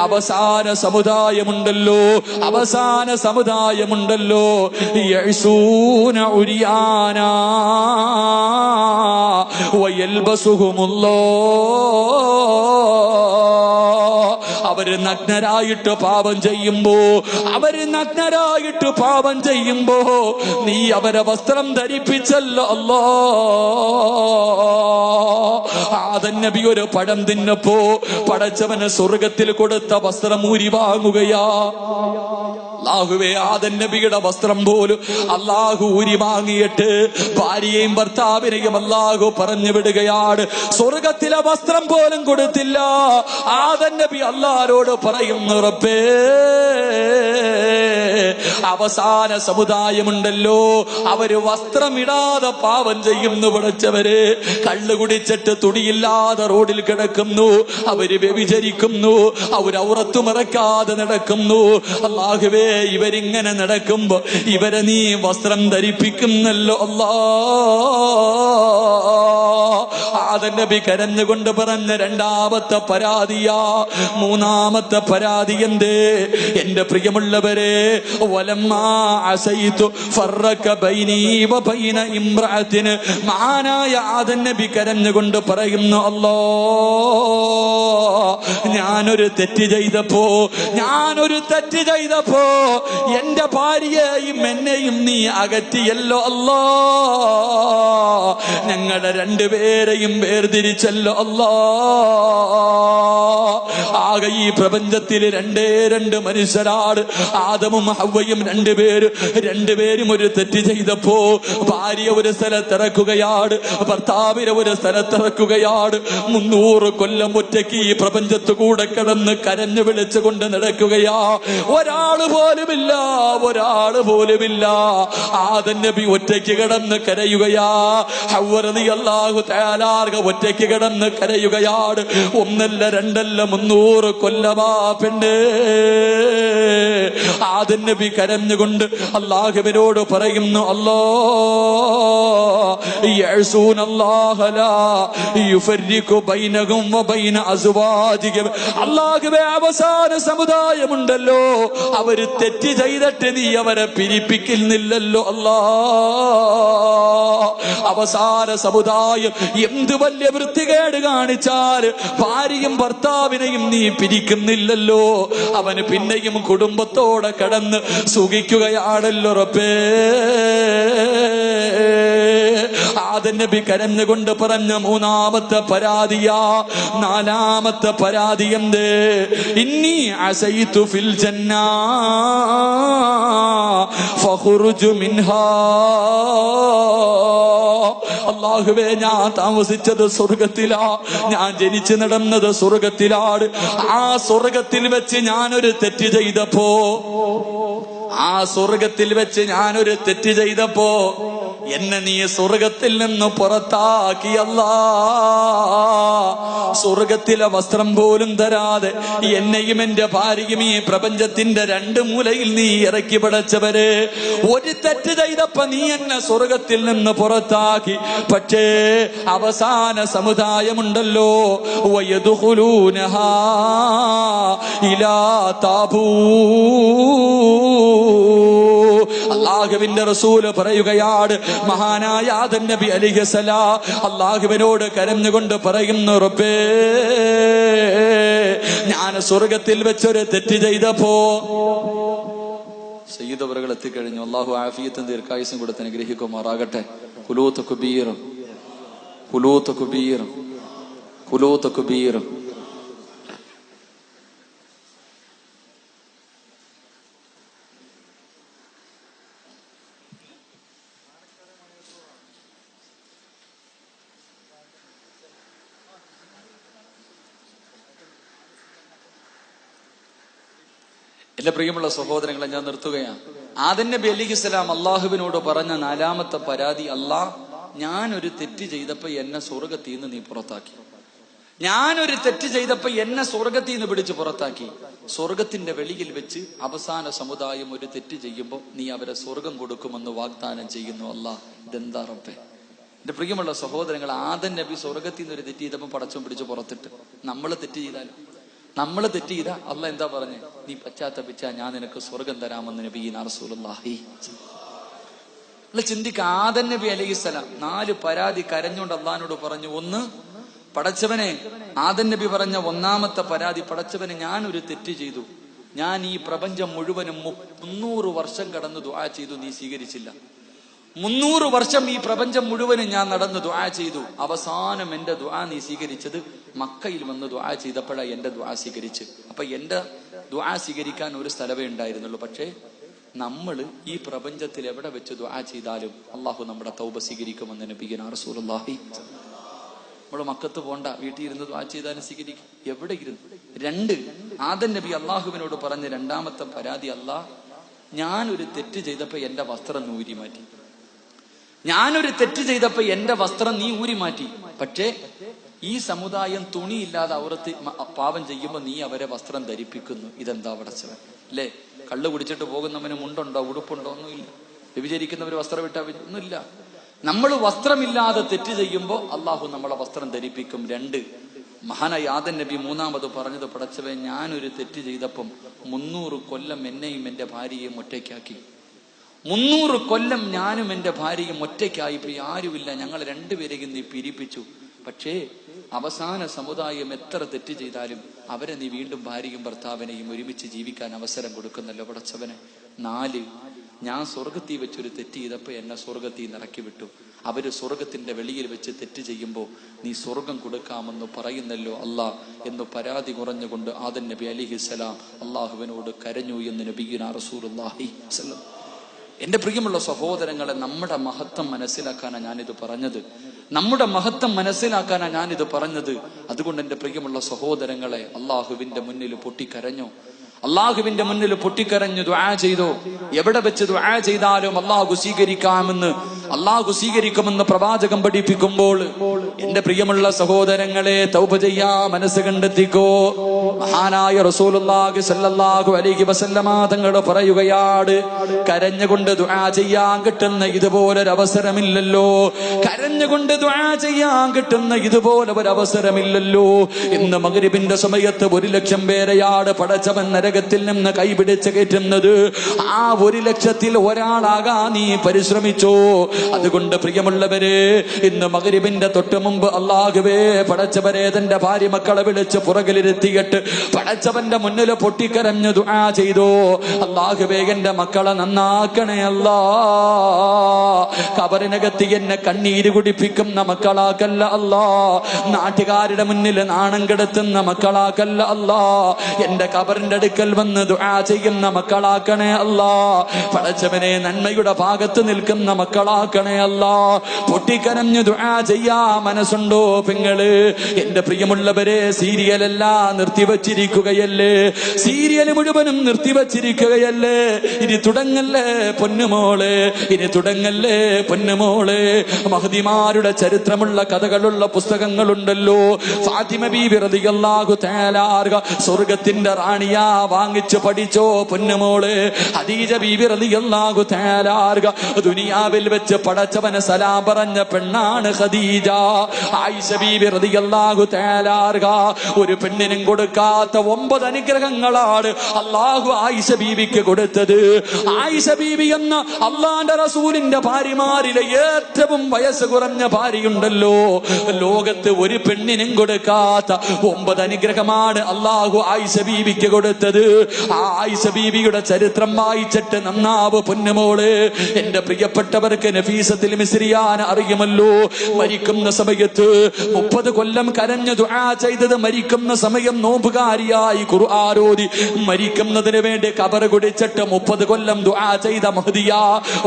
അവസാന സമുദായമുണ്ടല്ലോ, അവസാന സമുദായമുണ്ടല്ലോ, യഅ്സൂന ഉരിയാനാ അവര് നഗ്നരായിട്ട് പാപം ചെയ്യുമ്പോ, അവര് നഗ്നരായിട്ട് പാപം ചെയ്യുമ്പോ നീ അവരെ വസ്ത്രം ധരിപ്പിച്ചല്ലോ അല്ലാ. ആദം നബി ഒരു പഴം തിന്നപ്പോ പടച്ചവന് സ്വർഗത്തിൽ കൊടുത്ത വസ്ത്രം ഊരി വാങ്ങുകയാ. അല്ലാഹുവേ, ആദം നബിയുടെ വസ്ത്രം പോലും അല്ലാഹു ഊരി വാങ്ങിയിട്ട് ഭാര്യയെയും ഭർത്താവിനെയും അല്ലാഹു പറഞ്ഞു വിടുകയാണ്. സ്വർഗത്തിലെ വസ്ത്രം പോലും കൊടുത്തില്ല. ആദം നബി അല്ലാഹുവോട് പറയുന്നു, റബ്ബേ അവസാന സമുദായമുണ്ടല്ലോ, അവര് വസ്ത്രമിടാതെ പാപം ചെയ്യുന്നു പടച്ചവര്. കള്ളു കുടിച്ചിട്ട് തുണിയില്ലാതെ റോഡിൽ കിടക്കുന്നു, അവര് വ്യഭിചരിക്കുന്നു, അവര് ഔറത്തു മറക്കാതെ നടക്കുന്നു. അല്ലാഹുവേ, ഇവരിങ്ങനെ നടക്കുമ്പോ ഇവരെ നീ വസ്ത്രം ധരിപ്പിക്കുന്നല്ലോ അല്ലാ. ആദം നബി കരഞ്ഞുകൊണ്ട് പറഞ്ഞ രണ്ടാമത്തെ പരാതിയാ. മൂന്നാമത്തെ പരാതി എന്തേ? എന്റെ പ്രിയമുള്ളവരെ, വലമ്മാ അസൈതു ഫറക ബൈനി വബൈന ഇംറഅതിന്, മഹാനായ ആദം നബി കരഞ്ഞുകൊണ്ട് പറയുന്നു, അല്ലാ ഞാനൊരു തെറ്റ് ചെയ്തപ്പോ എന്റെ ഭാര്യയെയും എന്നെയും നീ അകറ്റിയല്ലോ അല്ലാ. ഞങ്ങളെ രണ്ടുപേരെയും വേർതിരിച്ചല്ലോ അല്ലാ. ആകെ ഈ പ്രപഞ്ചത്തിൽ രണ്ട് മനുഷ്യരാണ്, ആദമും ഹവ്വയും രണ്ടുപേരും ഒരു തെറ്റ് ചെയ്തപ്പോ ഭാര്യ ഒരു സ്ഥലത്തിറക്കുകയാണ്, ഭർത്താവിനെ ഒരു സ്ഥലത്തിറക്കുകയാണ്. 300 കൊല്ലം ഒറ്റയ്ക്ക് ഈ പ്രപഞ്ചത്ത് കൂടെ കിടന്ന് കരഞ്ഞു വിളിച്ചുകൊണ്ട് നടക്കുകയാ. ഒരാള് പോലുമില്ല. ആദം നബി ഒറ്റയ്ക്ക് കിടന്ന് കരയുകയാ. ഹവ്വ റളിയല്ലാഹു തആല ഒറ്റയ്ക്ക് കിടന്ന് കരയുകയാണ്. ഒന്നല്ല രണ്ടല്ല 300 കൊല്ലമാ പെണ്ണ്. ആദം നബി കരഞ്ഞുകൊണ്ട് അല്ലാഹുവിനോട് പറയുന്നു, അല്ലാ യഅ്സൂനല്ലാഹ ലാ യുഫർരിഖു ബൈനഹും വബൈന അസ്വാജിഹിം. അല്ലാഹുവേ, അവസാന സമുദായമുണ്ടല്ലോ, അവര് തെറ്റ് ചെയ്തിട്ട് നീ അവരെ പിരിപ്പിക്കുന്നില്ലല്ലോ അല്ലാ. അവസാന സമുദായം എന്ത് വലിയ വൃത്തികേട് കാണിച്ചാൽ ഭാര്യയും ഭർത്താവിനെയും നീ പിരിക്കുന്നില്ലല്ലോ. അവന് പിന്നെയും കുടുംബത്തോടെ കടന്ന് സുഖിക്കുകയാണല്ലോ റബ്ബേ. ആദം നബി കരഞ്ഞുകൊണ്ട് പറഞ്ഞ മൂന്നാമത്തെ പരാതിയാ. നാലാമത്തെ പരാതി എന്ത്? ഇന്നി അസൈതു ഫിൽ ജന്നാ ഫഖുർജു മിൻഹാ. അല്ലാഹുവേ, ഞാൻ താമസിച്ചത് സ്വർഗത്തിലാ, ഞാൻ ജനിച്ചു നടന്നത് സ്വർഗത്തിലാണ്. ആ സ്വർഗത്തിൽ വെച്ച് ഞാനൊരു തെറ്റ് ചെയ്തപ്പോ എന്നെ നീ സ്വർഗത്തിൽ നിന്ന് പുറത്താക്കിയല്ലാ. സ്വർഗത്തിലെ വസ്ത്രം പോലും തരാതെ എന്നെയും എന്റെ ഭാര്യയും ഈ പ്രപഞ്ചത്തിന്റെ 2 മൂലയിൽ നീ ഇറക്കി പടച്ചവരെ. ഒരു തെറ്റ് ചെയ്തപ്പോ നീ എന്നെ സ്വർഗത്തിൽ നിന്ന് പുറത്താക്കി. പക്ഷേ അവസാന സമുദായമുണ്ടല്ലോ, വയദ്ഖുലൂനഹാ ഇലാ താബൂ. അള്ളാഹുവിന്റെ റസൂല് പറയുകയാണ്, മഹാനായ ആദം നബി അലൈഹിസ്സലാം അള്ളാഹുവിനോട് കരഞ്ഞുകൊണ്ട് പറയുന്നു, റബ്ബേ ഞാൻ സ്വർഗത്തിൽ വെച്ചൊരു തെറ്റ് ചെയ്തപ്പോ. സയ്യിദ് അവറുകൾ എത്തിക്കഴിഞ്ഞു. അള്ളാഹു ആഫിയത്തും ദീർഘായുസും കൊടുത്ത് അനുഗ്രഹിക്കുമാറാകട്ടെ. ഖുലൂത്ത് കുബീർ, ഖുലൂത്ത് കുബീർ, ഖുലൂത്ത് കുബീർ. എന്റെ പ്രിയമുള്ള സഹോദരങ്ങളെ, ഞാൻ നിർത്തുകയാണ്. ആദം നബി അലൈഹിസ്സലാം അള്ളാഹുവിനോട് പറഞ്ഞ 4ാമത്തെ പരാതി, അല്ലാഹ് ഞാനൊരു തെറ്റ് ചെയ്തപ്പോ എന്നെ സ്വർഗത്തിൽ നിന്ന് നീ പുറത്താക്കി. ഞാനൊരു തെറ്റ് ചെയ്തപ്പോ എന്നെ സ്വർഗത്തിൽ നിന്ന് പിടിച്ച് പുറത്താക്കി. സ്വർഗത്തിന്റെ വെളിയിൽ വെച്ച് അവസാന സമുദായം ഒരു തെറ്റ് ചെയ്യുമ്പോൾ നീ അവരെ സ്വർഗം കൊടുക്കുമെന്ന് വാഗ്ദാനം ചെയ്യുന്നു. അല്ലാഹ് ഇതെന്താ റബ്ബേ? എന്റെ പ്രിയമുള്ള സഹോദരങ്ങൾ, ആദം നബി സ്വർഗത്തിൽ നിന്ന് ഒരു തെറ്റ് ചെയ്തപ്പോൾ പടച്ചോൻ പിടിച്ച് പുറത്തിട്ട്. നമ്മൾ തെറ്റ് ചെയ്ത അള്ളാഹ് എന്താ പറഞ്ഞേ? നീ പശ്ചാത്തപിച്ചാ ഞാൻ നിനക്ക് സ്വർഗം തരാമെന്ന് നബിയിനാ റസൂലുള്ളാഹി. ചിന്തിക്ക, ആദം നബി അലൈഹിസ്സലാം 4 പരാതി കരഞ്ഞുകൊണ്ട് അള്ളാഹിനോട് പറഞ്ഞു. ഒന്ന്, പടച്ചവനെ, ആദം നബി പറഞ്ഞ 1ാമത്തെ പരാതി, പടച്ചവനെ ഞാനൊരു തെറ്റ് ചെയ്തു. ഞാൻ ഈ പ്രപഞ്ചം മുഴുവനും 300 വർഷം കടന്ന് ദുആ ചെയ്തു, നീ സ്വീകരിച്ചില്ല. 300 വർഷം ഈ പ്രപഞ്ചം മുഴുവനും ഞാൻ നടന്ന് ദുആ ചെയ്തു. അവസാനം എന്റെ ദുആ നീ സ്വീകരിച്ചത് മക്കയിൽ വന്ന് ദുആ ചെയ്തപ്പോഴാണ് എന്റെ ദുആ സ്വീകരിച്ച്. അപ്പൊ എന്റെ ദുആ സ്വീകരിക്കാൻ ഒരു സ്ഥലമേ ഉണ്ടായിരുന്നുള്ളൂ. പക്ഷേ നമ്മൾ ഈ പ്രപഞ്ചത്തിൽ എവിടെ വെച്ച് ദുആ ചെയ്താലും അള്ളാഹു നമ്മുടെ തൗബ സ്വീകരിക്കുമെന്ന് നബിയുനാ റസൂലുള്ളാഹി. നമ്മൾ മക്കത്ത് പോണ്ട, വീട്ടിൽ ഇരുന്ന് ദുആ ചെയ്താലും സ്വീകരിക്കും, എവിടെ ഇരുന്ന്. 2, ആദം നബി അള്ളാഹുവിനോട് പറഞ്ഞ 2ാമത്തെ പരാതി, അല്ലാഹ് ഞാനൊരു തെറ്റ് ചെയ്തപ്പോ എന്റെ വസ്ത്രം നീ ഊരി മാറ്റി. ഞാനൊരു തെറ്റ് ചെയ്തപ്പോ എന്റെ വസ്ത്രം നീ ഊരി മാറ്റി. പക്ഷേ ഈ സമുദായം തുണിയില്ലാതെ അവർത്ത് പാപം ചെയ്യുമ്പോ നീ അവരെ വസ്ത്രം ധരിപ്പിക്കുന്നു. ഇതെന്താ പടച്ചവൻ? അല്ലേ? കള്ളു കുടിച്ചിട്ട് പോകുന്നവന് മുണ്ടുണ്ടോ, ഉടുപ്പുണ്ടോ? ഒന്നുമില്ല. വ്യഭിചരിക്കുന്നവര് വസ്ത്രം ഇട്ടാ ഒന്നുമില്ല. നമ്മൾ വസ്ത്രമില്ലാതെ തെറ്റ് ചെയ്യുമ്പോ അള്ളാഹു നമ്മളെ വസ്ത്രം ധരിപ്പിക്കും. 2, മഹാനായ ആദം നബി 3ാമത് പറഞ്ഞത്, പടച്ചവൻ ഞാനൊരു തെറ്റ് ചെയ്തപ്പം 300 കൊല്ലം എന്നെയും എന്റെ ഭാര്യയെയും ഒറ്റയ്ക്കാക്കി. 300 കൊല്ലം ഞാനും എന്റെ ഭാര്യയും ഒറ്റയ്ക്കായി പോയി. ആരുമില്ല, ഞങ്ങൾ 2 പേരെയും നീ പിരിപ്പിച്ചു. പക്ഷേ അവസാന സമുദായം എത്ര തെറ്റ് ചെയ്താലും അവരെ നീ വീണ്ടും ഭാര്യയും ഭർത്താവിനെയും ഒരുമിച്ച് ജീവിക്കാൻ അവസരം കൊടുക്കുന്നല്ലോ പടച്ചവനെ. 4, ഞാൻ സ്വർഗത്തിൽ വെച്ചൊരു തെറ്റ് ചെയ്തപ്പോ എന്നെ സ്വർഗത്തിൽ നിന്ന് ഇറക്കി വിട്ടു. അവര് സ്വർഗത്തിന്റെ വെളിയിൽ വെച്ച് തെറ്റ് ചെയ്യുമ്പോ നീ സ്വർഗം കൊടുക്കാമെന്ന് പറയുന്നല്ലോ അല്ലാഹ് എന്ന് പരാതി കുറഞ്ഞുകൊണ്ട് ആദം നബി അലൈഹിസ്സലാം അള്ളാഹുവിനോട് കരഞ്ഞു എന്ന് നബിയുനാ റസൂലുള്ളാഹി സ്വല്ലല്ലാഹു അലൈഹി വസല്ലം. എന്റെ പ്രിയമുള്ള സഹോദരങ്ങളെ, നമ്മുടെ മഹത്വം മനസ്സിലാക്കാനാണ് ഞാനിത് പറഞ്ഞത്. നമ്മുടെ മഹത്വം മനസ്സിലാക്കാനാണ് ഞാനിത് പറഞ്ഞത്. അതുകൊണ്ട് എന്റെ പ്രിയമുള്ള സഹോദരങ്ങളെ, അള്ളാഹുവിന്റെ മുന്നിൽ പൊട്ടിക്കരഞ്ഞോ? അള്ളാഹുവിന്റെ മുന്നിൽ പൊട്ടിക്കരഞ്ഞു ദുആ ചെയ്തോ? എവിടെ വെച്ച് ദുആ ചെയ്താലും അള്ളാഹു സ്വീകരിക്കുമെന്ന് പ്രവാചകം പഠിപ്പിക്കുമ്പോൾ എന്റെ പ്രിയമുള്ള സഹോദരങ്ങളെ, തൗബ ചെയ്യാ മനസ്സ് കണ്ടെത്തിക്കോ. മഹാനായ റസൂലുള്ളാഹി സ്വല്ലല്ലാഹു അലൈഹി വസല്ലമ തങ്ങൾ പറയുകയാണ്, കരഞ്ഞുകൊണ്ട് ദുആ ചെയ്യാൻ കിട്ടുന്ന ഇതുപോലൊരു അവസരമില്ലല്ലോ. കരഞ്ഞുകൊണ്ട് ദുആ ചെയ്യാൻ കിട്ടുന്ന ഇതുപോലെ ഒരു അവസരമില്ലല്ലോ. ഇന്ന് മഗ്രിബിന്റെ സമയത്ത് 1,00,000 പേരെയാണ് പടച്ചവൻ നരകത്തിൽ നിന്ന് കൈപിടിച്ച് കയറ്റുന്നത്. ആ 1,00,000-ൽ ഒരാളാകാൻ നീ പരിശ്രമിച്ചോ? അതുകൊണ്ട് പ്രിയമുള്ളവരെ, ഇന്ന് മഗ്രിബിന്റെ തൊട്ട് മുമ്പ് അല്ലാഹുവേ പടച്ചവരെ തന്റെ ഭാര്യ മക്കളെ വിളിച്ച് പുറകിലിരുത്തിയിട്ട് പടച്ചവന്റെ മുന്നിൽ പൊട്ടിക്കരഞ്ഞു ദുആ ചെയ്തോ? അല്ലാഹുവേ എന്റെ മക്കളെ നന്നാക്കണേ അല്ലാ. ഖബറിനകത്ത് എന്നെ കണ്ണീര് കുടിപ്പിക്കുന്ന മക്കളാക്കല്ല അല്ലാ. നാട്ടുകാരുടെ മുന്നിൽ നാണം കെടുത്തുന്ന മക്കളാക്കല്ല അല്ലാ. എന്റെ ഖബറിന്റെ അടുക്കൽ വന്ന് ദുആ ചെയ്യുന്ന മക്കളാക്കണേ അല്ലാ. പടച്ചവനെ നന്മയുടെ ഭാഗത്ത് നിൽക്കുന്ന മക്കളാക്കണേ അല്ലാ. പൊട്ടിക്കരഞ്ഞു ദുആ ചെയ്യാ മനസ്സുണ്ടോ പെങ്ങള്? എന്റെ പ്രിയമുള്ളവരെ, സീരിയലെല്ലാം നിർത്തിവച്ചിരിക്കുകയല്ലേ? സീരിയൽ മുഴുവനും നിർത്തിവച്ചിരിക്കുകയല്ലേ? ഇനി തുടങ്ങല്ലേ പൊന്നുമോളെ, ഇനി തുടങ്ങല്ലേ പൊന്നുമോളെ. മഹദിമാരുടെ ചരിത്രമുള്ള കഥകളുള്ള പുസ്തകങ്ങളുണ്ടല്ലോ. ഫാത്തിമ ബീബി റളിയല്ലാഹു തആല സ്വർഗത്തിന്റെ റാണിയാ, വാങ്ങിച്ചു പഠിച്ചോ പൊന്നുമോളെ. ഖദീജ ബീബി റളിയല്ലാഹു തആല ദുനിയാവിൽ വെച്ച് പടച്ചവന് സലാം പറഞ്ഞ പെണ്ണാണ് ഖദീജ. ആയിഷ ബീബി റളിയല്ലാഹു തആല ഒരു പെണ്ണിനും കൊടുക്കാ കൊടുക്കാത്ത 9 അനുഗ്രഹങ്ങളാണ് അള്ളാഹു ആയിഷ ബീവിക്ക് കൊടുത്തത്. ആയിഷ ബീവി എന്ന അള്ളാന്റെ റസൂലിന്റെ ഭാര്യമാരിലെ ഏറ്റവും വയസ്സ് കുറഞ്ഞ ഭാര്യയുണ്ടല്ലോ, ലോകത്ത് ഒരു പെണ്ണിനും കൊടുക്കാത്ത 9 അനുഗ്രഹമാണ് അള്ളാഹു ആയിഷ ബീവിക്ക് കൊടുത്തത്. ആ ആയിഷ ബീവിയുടെ ചരിത്രം വായിച്ചിട്ട് നന്നാവ് പൊന്നുമോള്. എന്റെ പ്രിയപ്പെട്ടവർക്ക് നഫീസത്തുൽ മിസ്രിയാനെ അറിയുമല്ലോ. മരിക്കുന്ന സമയത്ത് 30 കൊല്ലം കരഞ്ഞു ദുആ ചെയ്തത്, മരിക്കുന്ന സമയം നോമ്പുകാരിയായി ഖുർആൻ ഓതി മരിക്കുന്നതിന് വേണ്ടി ഖബർ കുടിച്ചിട്ട് 30 കൊല്ലം ദുആ ചെയ്ത മഹദിയ.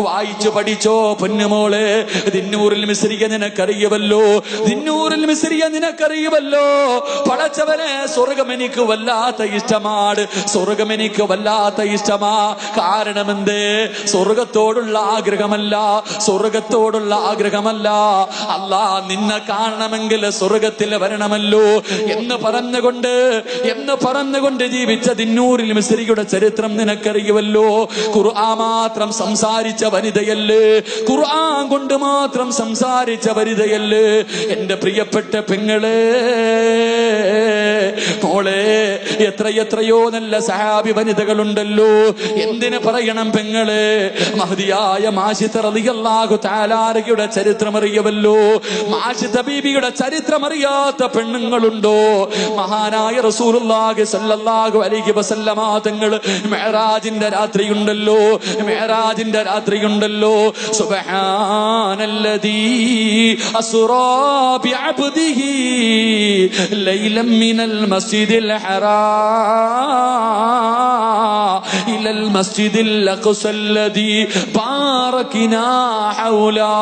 വായിച്ചു പഠിച്ചോ പൊന്നുമോളെ. ദിന്നൂറുൽ മിസ്രിയ നിനക്കറിയുമല്ലോ, ദിന്നൂറുൽ മിസ്രിയ നിനക്കറിയുമല്ലോ. പടച്ചവനെ, സ്വർഗം എനിക്ക് വല്ലാത്ത ഇഷ്ടമാണ്, സ്വർഗം എനിക്ക് വല്ലാത്ത ഇഷ്ടമാ. കാരണം എന്തേ? സ്വർഗത്തോടുള്ള ആഗ്രഹമല്ല, സ്വർഗത്തോടുള്ള ആഗ്രഹമല്ല. അല്ലാ, നിന്നെ കാണണമെങ്കിൽ സ്വർഗത്തിൽ വരണമല്ലോ എന്ന് പറഞ്ഞുകൊണ്ട് ജീവിച്ച ദിന്നൂറുൽ മിസ്രിയുടെ ചരിത്രം നിനക്കറിയുമല്ലോ. ഖുർആൻ മാത്രം സംസാരിച്ച വനിതയല്ലേ, ഖുർആൻ കൊണ്ട് മാത്രം സംസാരിച്ച വനിതയല്ലേ എന്റെ പ്രിയപ്പെട്ട പെങ്ങളെ. മോളെ, എത്രയോ നല്ല സഹാബി വനിതകളുണ്ടല്ലോ. എന്തിനു പറയണം പെങ്ങളെ? മഹദിയായ മാഷിത റളിയല്ലാഹു തആലയുടെ ചരിത്രം അറിയുമല്ലോ. മാഷിത ബീബിയുടെ ചരിത്രം അറിയാത്ത പെണ്ണുങ്ങളുണ്ടോ? മഹാനായ റസൂലുള്ളാഹി സ്വല്ലല്ലാഹു അലൈഹി വസല്ലമ തങ്ങൾ മിഅ്റാജിന്റെ രാത്രിയുണ്ടല്ലോ, മിഅ്റാജിന്റെ രാത്രിയുണ്ടല്ലോ. സുബ്ഹാനല്ലദീ അസ്റാ ബിഅബ്ദിഹി ലൈലൻ മിനൽ മസ്ജിദിൽ ഹറാം ഇലൽ മസ്ജിദിൽ അഖ്സല്ലദീ ബാറകനാ ഹൗലാ.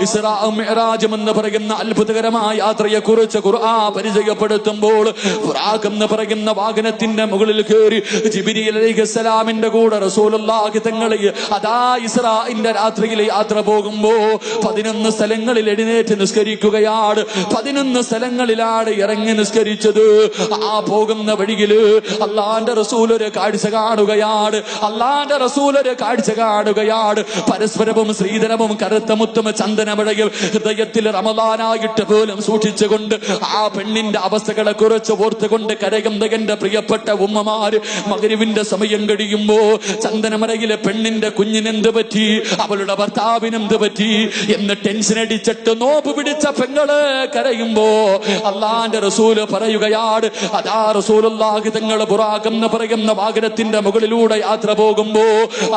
ഇസ്റാ മിഅ്റാജ് എന്ന് പറയുന്ന അത്ഭുതകരമായ യാത്രയെ കുറിച്ച് ഖുർആൻ പരിചയപ്പെടുത്തുമ്പോൾ, ബുറാഖ് എന്ന് പറയുന്ന വാഹനത്തിന്റെ മുകളിൽ കയറി ജിബ്രീൽ അലൈഹിസ്സലാമിന്റെ കൂടെ റസൂലുള്ളാഹി തങ്ങളെ അതാ ഇസ്രാഇന്റെ രാത്രിയിലെ യാത്ര പോകുമ്പോ 11 സ്ഥലങ്ങളിൽ എഴുന്നേറ്റ് നിസ്കരിക്കുകയാണ്. 11 സ്ഥലങ്ങളിലാണ് ഇറങ്ങി നിസ്കരിച്ചത്. ആ പോകുന്ന വഴിയില് അള്ളാന്റെ റസൂൽ ഒരു കാഴ്ച കാണുകയാണ്, അള്ളാന്റെ റസൂൽ ഒരു കാഴ്ച കാണുകയാണ്. പരസ്പരവും ശ്രീധരവും കറുത്ത മുത്തും ചന്ദനമഴയിൽ ഹൃദയത്തിൽ റമദാനായിട്ട് പോലും സൂക്ഷിച്ചുകൊണ്ട് ആ പെണ്ണിന്റെ അവസ്ഥകളെ കുറിച്ച് ഓർത്തുകൊണ്ട് കരയുന്ന എന്റെ പ്രിയപ്പെട്ട ഉമ്മമാര്, മഗ്‌രിബിന്റെ സമയം കഴിയുമ്പോ ചന്ദനമറയിലെ പെണ്ണിന്റെ കുഞ്ഞിനെന്ത് പറ്റി, അവളുടെ ഭർത്താവിനെന്ത് പറ്റി എന്ന് ടെൻഷൻ അടിച്ചിട്ട് നോമ്പ് പിടിച്ച പെങ്ങള് കരയുമ്പോ അള്ളാന്റെ റസൂല് പറയുകയാണ്, അതാ റസൂലുള്ളാഹി തങ്ങൾ ബുറാഖ് എന്ന് പറയുന്ന വാഹനത്തിന്റെ മുകളിലൂടെ യാത്ര പോകുമ്പോ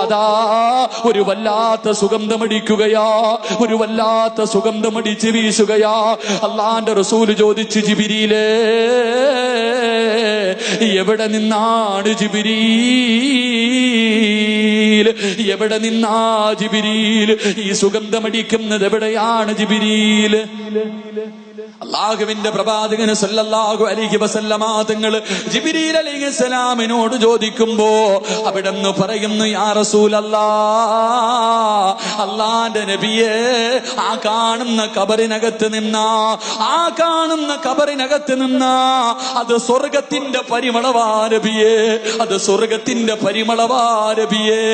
അതാ ഒരു വല്ലാത്ത സുഗന്ധമടിക്കുകയാ, ഒരു വല്ലാത്ത സുഗന്ധമടിച്ച് വീശുകയാ. അള്ളാന്റെ റസൂല് ചോദിച്ചു, ജിബ്രീലേ, എവിടെ നിന്നാണ് ജിബ്രീൽ, എവിടെ നിന്നാ ജിബ്രീൽ, ഈ സുഗന്ധമടിക്കുന്നത് എവിടെയാണ് ജിബ്രീൽ? അല്ലാഹുവിന്റെ പ്രവാചകൻ സല്ലല്ലാഹു അലൈഹി വസല്ലമ തങ്ങൾ ജിബ്രീൽ അലൈഹിസ്സലാമിനോട് ചോദിക്കുമ്പോ അവിടെന്ന് പറയുന്നു, യാ റസൂലല്ലാഹ്, അല്ലാഹുവിന്റെ നബിയേ, ആ കാണുന്ന ഖബറിനകത്ത് നിന്നാ, ആ കാണുന്ന ഖബറിനകത്ത് നിന്നാ അത് സ്വർഗത്തിന്റെ പരിമളവാ നബിയേ, അത് സ്വർഗത്തിന്റെ പരിമളവാ നബിയേ.